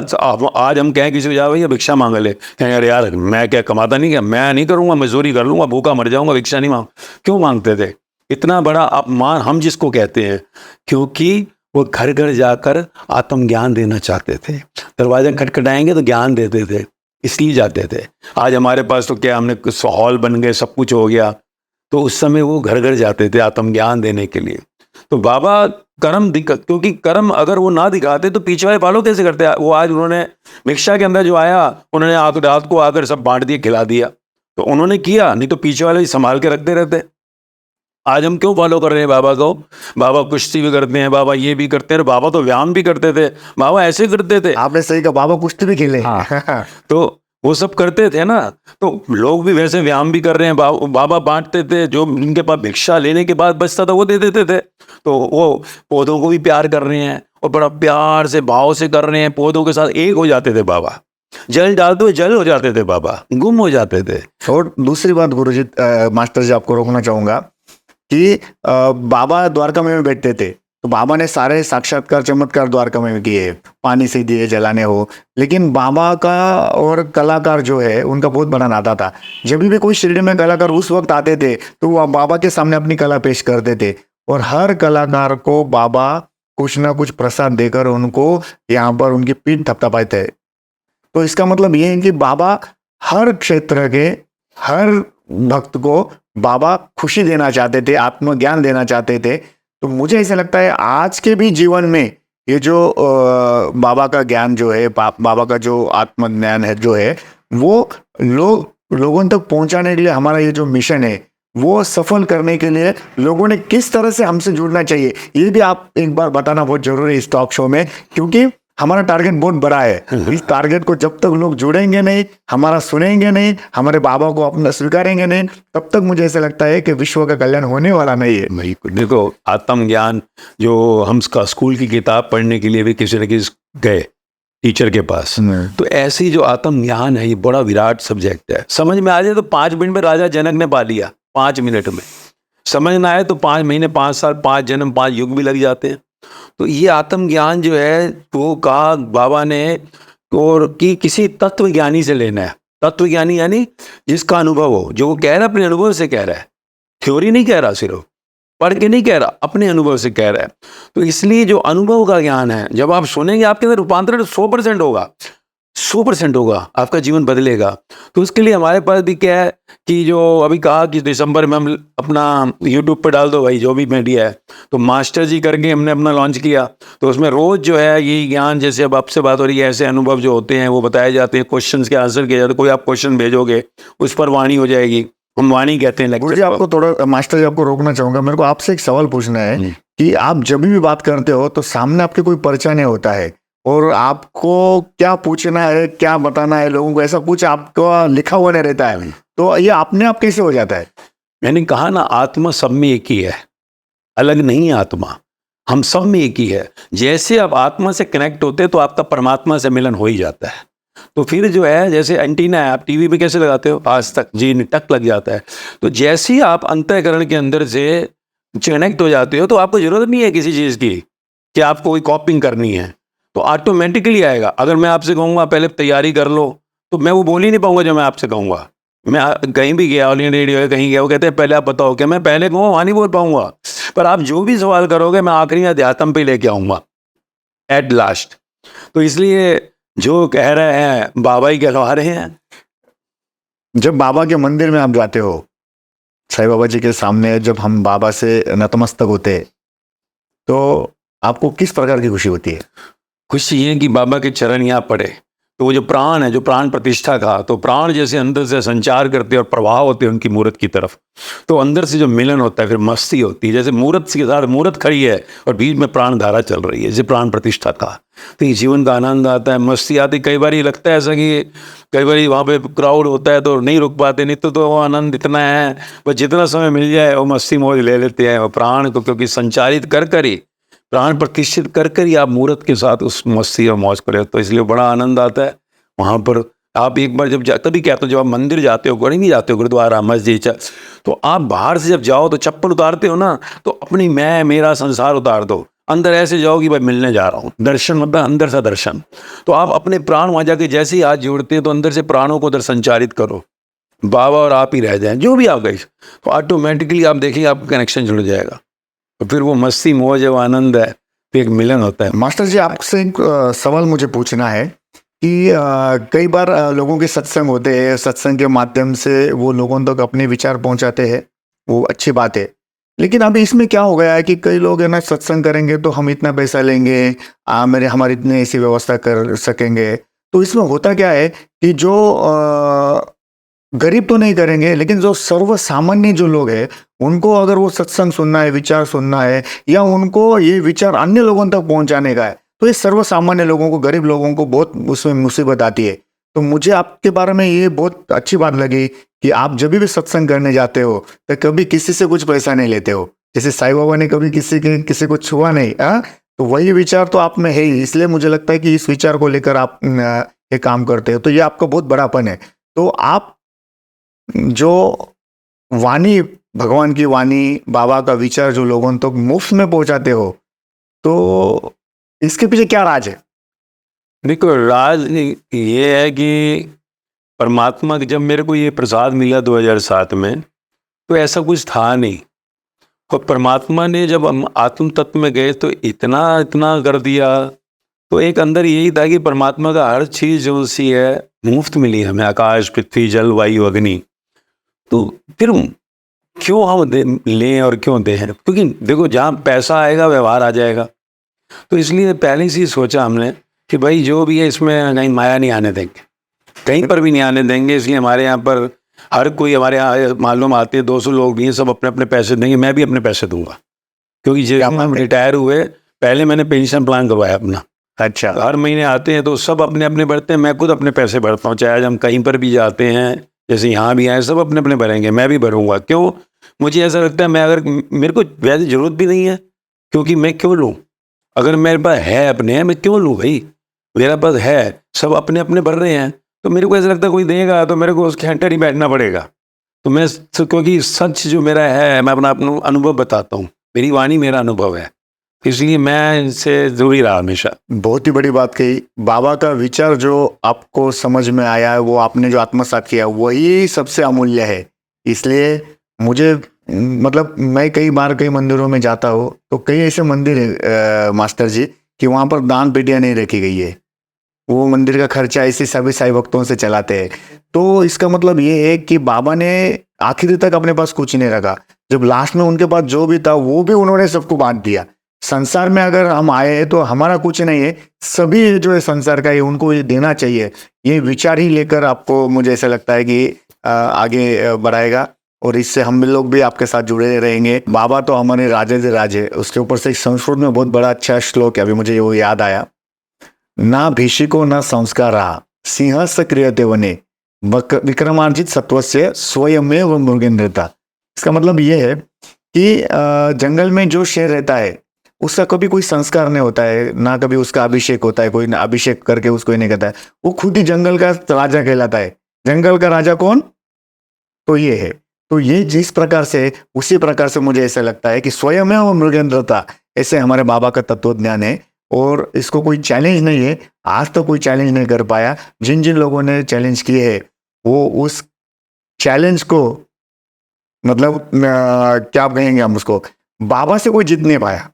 Speaker 2: आज हम कहें किसी को जाओ भैया भिक्षा मांग ले, कहें अरे यार मैं क्या कमाता नहीं क्या, मैं नहीं करूँगा, मजदूरी कर लूँगा, भूखा मर जाऊँगा, भिक्षा नहीं मांग। क्यों मांगते थे? इतना बड़ा अपमान हम जिसको कहते हैं, क्योंकि वो घर घर जाकर आत्मज्ञान देना चाहते थे। दरवाजा खटखटाएंगे तो ज्ञान देते थे, इसलिए जाते थे। आज हमारे पास तो क्या, हमने हॉल बन गए, सब कुछ हो गया, तो उस समय वो घर घर जाते थे आत्मज्ञान देने के लिए। तो बाबा कर्म क्योंकि कर्म अगर वो ना दिखाते तो पीछे वाले फॉलो कैसे करते? वो आज उन्होंने भिक्षा के अंदर जो आया, उन्होंने रात को आकर सब बांट दिया, खिला दिया, तो उन्होंने किया, नहीं तो पीछे वाले संभाल के रखते रहते। आज हम क्यों फॉलो कर रहे हैं बाबा को? बाबा कुश्ती भी करते हैं, बाबा ये भी करते हैं, बाबा तो व्यायाम भी करते थे, बाबा ऐसे करते थे।
Speaker 1: आपने सही कहा, बाबा कुश्ती भी खेले।
Speaker 2: हाँ। तो वो सब करते थे ना, तो लोग भी वैसे व्यायाम भी कर रहे हैं। बाबा बांटते थे, जो उनके पास भिक्षा लेने के बाद बचता था वो दे देते थे। तो वो पौधों को भी प्यार कर रहे हैं और बड़ा प्यार से भाव से कर रहे हैं, पौधों के साथ एक हो जाते थे बाबा। जल डालते हुए जल हो जाते थे बाबा, गुम हो जाते थे।
Speaker 1: और दूसरी बात गुरुजी, मास्टर जी आपको रोकना चाहूंगा कि बाबा द्वारका में बैठते थे तो बाबा ने सारे साक्षात्कार चमत्कार द्वारका में किए, पानी से दिए जलाने हो। लेकिन बाबा का और कलाकार जो है उनका बहुत बड़ा नाता था। जब भी कोई शिरडी में कलाकार उस वक्त आते थे तो वो बाबा के सामने अपनी कला पेश करते थे और हर कलाकार को बाबा कुछ ना कुछ प्रसाद देकर उनको यहाँ पर उनकी पीठ थपथपाते थे। तो इसका मतलब ये है कि बाबा हर क्षेत्र के हर भक्त को बाबा खुशी देना चाहते थे, आत्मज्ञान देना चाहते थे। तो मुझे ऐसा लगता है आज के भी जीवन में ये जो बाबा का ज्ञान जो है, बाबा का जो आत्मज्ञान है जो है, वो लोगों तक पहुंचाने के लिए हमारा ये जो मिशन है वो सफल करने के लिए लोगों ने किस तरह से हमसे जुड़ना चाहिए, ये भी आप एक बार बताना बहुत जरूरी है इस टॉक शो में, क्योंकि हमारा टारगेट बहुत बड़ा है। इस टारगेट को जब तक लोग जुड़ेंगे नहीं, हमारा सुनेंगे नहीं, हमारे बाबा को अपना स्वीकारेंगे नहीं, तब तक मुझे ऐसा लगता है कि विश्व का कल्याण होने वाला नहीं है।
Speaker 2: देखो आत्मज्ञान जो हम स्कूल की किताब पढ़ने के लिए भी किसी न किसी गए टीचर के पास, तो ऐसे ही जो आत्मज्ञान है ये बड़ा विराट सब्जेक्ट है। समझ में आ जाए तो 5 मिनट में राजा जनक ने पा लिया, 5 मिनट में समझ ना आए तो 5 महीने, 5 साल, 5 जन्म, 5 युग भी लग जाते हैं। तो ये आत्मज्ञान जो है वो कहा बाबा ने, और कि किसी तत्वज्ञानी से लेना है। तत्वज्ञानी यानी जिसका अनुभव हो, जो वो कह रहा है अपने अनुभव से कह रहा है, थ्योरी नहीं कह रहा, सिर्फ पढ़ के नहीं कह रहा, अपने अनुभव से कह रहा है। तो इसलिए जो अनुभव का ज्ञान है, जब आप सुनेंगे आपके अंदर रूपांतरण 100% होगा, 100% होगा, आपका जीवन बदलेगा। तो उसके लिए हमारे पास भी क्या है कि जो अभी कहा कि दिसंबर में हम अपना यूट्यूब पे डाल दो भाई, जो भी मीडिया है, तो मास्टर जी करके हमने अपना लॉन्च किया। तो उसमें रोज़ जो है ये ज्ञान, जैसे अब आपसे बात हो रही है, ऐसे अनुभव जो होते हैं वो बताए जाते हैं, क्वेश्चंस के आंसर किए जाते हैं। कोई आप क्वेश्चन भेजोगे उस पर वाणी हो जाएगी, हम वाणी कहते हैं
Speaker 1: गुरु जी,
Speaker 2: लेक्चर।
Speaker 1: आपको थोड़ा, मास्टर जी आपको रोकना चाहूंगा, मेरे को आपसे एक सवाल पूछना है कि आप जब भी बात करते हो तो सामने आपके कोई परिचय नहीं होता है, और आपको क्या पूछना है, क्या बताना है लोगों को, ऐसा कुछ आपको लिखा हुआ नहीं रहता है, तो ये अपने आप कैसे हो जाता है?
Speaker 2: मैंने कहा ना, आत्मा सब में एक ही है, अलग नहीं है आत्मा, हम सब में एक ही है। जैसे आप आत्मा से कनेक्ट होते हैं तो आपका परमात्मा से मिलन हो ही जाता है। तो फिर जो है, जैसे एंटीना है, आप टीवी पे कैसे लगाते हो, आज तक जी टक लग जाता है। तो जैसे ही आप अंतःकरण के अंदर से कनेक्ट हो जाते हो तो आपको जरूरत नहीं है किसी चीज़ की कि आपको कोई कॉपिंग करनी है, तो ऑटोमेटिकली आएगा। अगर मैं आपसे कहूँगा पहले तैयारी कर लो, तो मैं वो बोल ही नहीं पाऊंगा जो मैं आपसे कहूँगा। मैं कहीं भी गया, ऑल इंडिया रेडियो है, कहीं गया, वो कहते हैं पहले आप बताओ, क्या मैं पहले कहूँ, वहाँ नहीं बोल पाऊंगा। पर आप जो भी सवाल करोगे मैं आखिरी में अध्यात्म पे लेके आऊँगा एट लास्ट। तो इसलिए जो कह रहे हैं बाबा ही कहलवा रहे हैं।
Speaker 1: जब बाबा के मंदिर में आप जाते हो, साईं बाबा जी के सामने जब हम बाबा से नतमस्तक होते हैं, तो आपको किस प्रकार की खुशी होती है?
Speaker 2: खुशी ये है कि बाबा के चरण यहाँ पड़े, तो वो जो प्राण है, जो प्राण प्रतिष्ठा का, तो प्राण जैसे अंदर से संचार करते हैं और प्रभाव होते हैं उनकी मूर्त की तरफ, तो अंदर से जो मिलन होता है, फिर मस्ती होती है। जैसे मूर्त के साथ मूर्त खड़ी है और बीच में प्राण धारा चल रही है, जैसे प्राण प्रतिष्ठा का, तो ये जीवन का आनंद आता है, मस्ती आती। कई बार ये लगता है ऐसा कि कई बार वहाँ पे क्राउड होता है तो नहीं रुक पाते, नहीं तो वो आनंद इतना है, बस जितना समय मिल जाए वो मस्ती मौज ले लेते हैं। वो प्राण को क्योंकि संचारित कर कर ही, प्राण प्रतिष्ठित कर कर ही आप मूर्त के साथ उस मस्ती और मौज करें, तो इसलिए बड़ा आनंद आता है वहाँ पर। आप एक बार जब तभी कहते हो, जब आप मंदिर जाते हो, गढ़ी नहीं जाते हो, गुरुद्वारा मस्जिद, तो आप बाहर से जब जाओ तो चप्पल उतारते हो ना, तो अपनी मैं मेरा संसार उतार दो, अंदर ऐसे जाओ कि भाई मिलने जा रहा हूँ। दर्शन मतलब अंदर सा दर्शन। तो आप अपने प्राण वहाँ जाके जैसे ही हाथ जोड़ते हैं तो अंदर से प्राणों को उधर संचारित करो, बाबा और आप ही रह जाएं, जो भी आप गए, तो ऑटोमेटिकली आप देखेंगे आपका कनेक्शन जुड़ जाएगा, तो फिर वो मस्ती मौज है, वो आनंद है, तो एक मिलन होता है।
Speaker 1: मास्टर जी, आपसे एक सवाल मुझे पूछना है कि कई बार लोगों के सत्संग होते हैं, सत्संग के माध्यम से वो लोगों तक अपने विचार पहुंचाते हैं, वो अच्छी बात है। लेकिन अभी इसमें क्या हो गया है कि कई लोग है ना, सत्संग करेंगे तो हम इतना पैसा लेंगे, हमारी इतनी ऐसी व्यवस्था कर सकेंगे। तो इसमें होता क्या है कि जो गरीब तो नहीं करेंगे, लेकिन जो सर्व सामान्य जो लोग हैं, उनको अगर वो सत्संग सुनना है, विचार सुनना है, या उनको ये विचार अन्य लोगों तक पहुंचाने का है, तो ये सर्व सामान्य लोगों को, गरीब लोगों को बहुत उसमें मुसीबत आती है। तो मुझे आपके बारे में ये बहुत अच्छी बात लगी कि आप जब भी सत्संग करने जाते हो तो कभी किसी से कुछ पैसा नहीं लेते हो, जैसे साईं बाबा ने कभी किसी को छुआ नहीं। तो वही विचार तो आप में है ही, इसलिए मुझे लगता है कि इस विचार को लेकर आप ये काम करते हो, तो ये आपका बहुत बड़ापन है। तो आप जो वाणी, भगवान की वाणी, बाबा का विचार जो लोगों तक मुफ्त में पहुंचाते हो, तो इसके पीछे क्या राज है?
Speaker 2: देखो, राज ये है कि परमात्मा, जब मेरे को ये प्रसाद मिला 2007 में, तो ऐसा कुछ था नहीं, और परमात्मा ने जब हम आत्म तत्व में गए तो इतना इतना कर दिया। तो एक अंदर यही था कि परमात्मा का हर चीज़ जो सी है मुफ्त मिली हमें, आकाश, पृथ्वी, जल, वायु, अग्नि, तो फिर क्यों हम लें और क्यों दें? क्योंकि देखो, जहाँ पैसा आएगा व्यवहार आ जाएगा। तो इसलिए पहले से ही सोचा हमने कि भाई जो भी है इसमें कहीं माया नहीं आने देंगे, कहीं पर भी नहीं आने देंगे। इसलिए हमारे यहाँ पर हर कोई, हमारे यहाँ मालूम आते हैं 200 लोग भी हैं, सब अपने अपने पैसे देंगे, मैं भी अपने पैसे दूंगा, क्योंकि जब हम रिटायर हुए पहले मैंने पेंशन प्लान करवाया अपना।
Speaker 1: अच्छा।
Speaker 2: हर महीने आते हैं तो सब अपने अपने भरते हैं, मैं खुद अपने पैसे भरता हूँ। चाहे आज हम कहीं पर भी जाते हैं, जैसे यहाँ भी आए, सब अपने अपने भरेंगे, मैं भी भरूंगा। क्यों? मुझे ऐसा लगता है, मैं अगर, मेरे को वैसे ज़रूरत भी नहीं है, क्योंकि मैं क्यों लूँ? अगर मेरे पास है अपने, मैं क्यों लूँ भाई? मेरा पास है, सब अपने अपने भर रहे हैं, तो मेरे को ऐसा लगता है कोई देगा तो मेरे को उसके हेंटर ही बैठना पड़ेगा। तो मैं क्योंकि सच जो मेरा है, मैं अपना अनुभव बताता हूँ, मेरी वाणी मेरा अनुभव है, इसलिए मैं इनसे जुड़ी रहा हमेशा।
Speaker 1: बहुत ही बड़ी बात कही। बाबा का विचार जो आपको समझ में आया है, वो आपने जो आत्मसात किया, वही सबसे अमूल्य है। इसलिए मुझे मतलब मैं कई बार कई मंदिरों में जाता हूँ, तो कई ऐसे मंदिर है मास्टर जी कि वहाँ पर दान पेटियाँ नहीं रखी गई है। वो मंदिर का खर्चा ऐसे सभी साई भक्तों से चलाते हैं। तो इसका मतलब ये है कि बाबा ने आखिर तक अपने पास कुछ नहीं रखा। जब लास्ट में उनके पास जो भी था वो भी उन्होंने सबको बांट दिया। संसार में अगर हम आए हैं तो हमारा कुछ नहीं है, सभी जो है संसार का, ये उनको ये देना चाहिए। ये विचार ही लेकर आपको, मुझे ऐसा लगता है कि आगे बढ़ाएगा, और इससे हम लोग भी आपके साथ जुड़े रहेंगे। बाबा तो हमारे राजे से राजे, उसके ऊपर से एक संस्कृत में बहुत बड़ा अच्छा श्लोक है, अभी मुझे वो याद आया। ना भीषिको न संस्कारा सिंहस्य क्रियते वने विक्रमार्जित सत्वस्य स्वयमेव मृगेन्द्रता। इसका मतलब ये है कि जंगल में जो शेर रहता है उसका कभी कोई संस्कार नहीं होता है, ना कभी उसका अभिषेक होता है, कोई ना अभिषेक करके उसको ही नहीं कहता है। वो खुद ही जंगल का राजा कहलाता है। जंगल का राजा कौन? तो ये है। तो ये जिस प्रकार से, उसी प्रकार से मुझे ऐसा लगता है कि स्वयमेव मृगेन्द्रता, ऐसे हमारे बाबा का तत्व ज्ञान है, और इसको कोई चैलेंज नहीं है। आज तो कोई चैलेंज नहीं कर पाया। जिन जिन लोगों ने चैलेंज किए है वो उस चैलेंज को, मतलब क्या कहेंगे हम उसको, बाबा से कोई जीत नहीं पाया,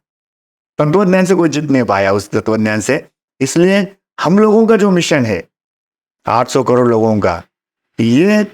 Speaker 1: तत्वज्ञान से कोई जीत नहीं पाया उस तत्वज्ञान से। इसलिए हम लोगों का जो मिशन है 800 करोड़ लोगों का, ये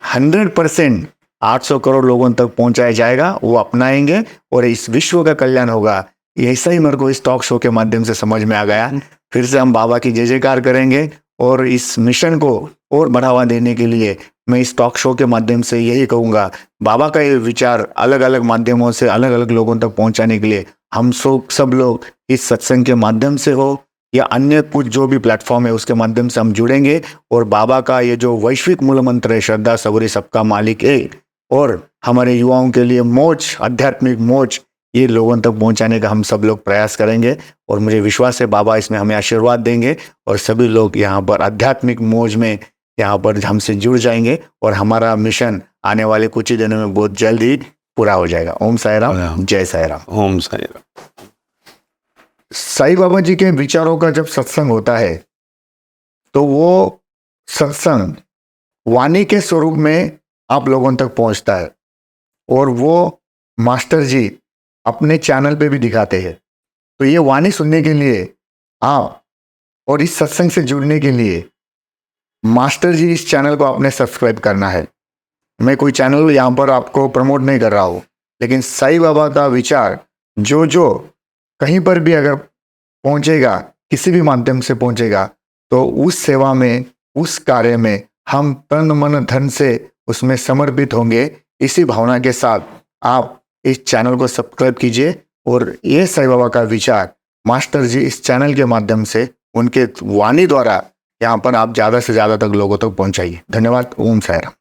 Speaker 1: 100% 800 करोड़ लोगों तक पहुंचाया जाएगा, वो अपनाएंगे और इस विश्व का कल्याण होगा। ऐसा ही मेरे को इस टॉक शो के माध्यम से समझ में आ गया। फिर से हम बाबा की जय जयकार करेंगे, और इस मिशन को और बढ़ावा देने के लिए मैं इस टॉक शो के माध्यम से यही कहूँगा, बाबा का ये विचार अलग अलग माध्यमों से अलग अलग लोगों तक पहुंचाने के लिए हम सब लोग इस सत्संग के माध्यम से हो या अन्य कुछ जो भी प्लेटफॉर्म है उसके माध्यम से हम जुड़ेंगे, और बाबा का ये जो वैश्विक मूल मंत्र है, श्रद्धा सबूरी सबका मालिक एक, और हमारे युवाओं के लिए मोच, आध्यात्मिक मोच, ये लोगों तक पहुंचाने का हम सब लोग प्रयास करेंगे। और मुझे विश्वास है बाबा इसमें हमें आशीर्वाद देंगे, और सभी लोग यहाँ पर आध्यात्मिक मौज में यहाँ पर हमसे जुड़ जाएंगे, और हमारा मिशन आने वाले कुछ ही दिनों में बहुत जल्द ही पूरा हो जाएगा। ओम साई राम, जय साई राम।
Speaker 2: ओम साई राम।
Speaker 1: साईं बाबा जी के विचारों का जब सत्संग होता है तो वो सत्संग वाणी के स्वरूप में आप लोगों तक पहुंचता है, और वो मास्टर जी अपने चैनल पे भी दिखाते हैं। तो ये वाणी सुनने के लिए आप, और इस सत्संग से जुड़ने के लिए मास्टर जी इस चैनल को आपने सब्सक्राइब करना है। मैं कोई चैनल यहाँ पर आपको प्रमोट नहीं कर रहा हूँ, लेकिन साईं बाबा का विचार जो जो कहीं पर भी अगर पहुँचेगा, किसी भी माध्यम से पहुँचेगा, तो उस सेवा में, उस कार्य में हम तन मन धन से उसमें समर्पित होंगे। इसी भावना के साथ आप इस चैनल को सब्सक्राइब कीजिए, और ये साईं बाबा का विचार मास्टर जी इस चैनल के माध्यम से उनके वाणी द्वारा यहाँ पर आप ज़्यादा से ज़्यादा तक लोगों तक पहुँचाइए। धन्यवाद। ओम साई राम।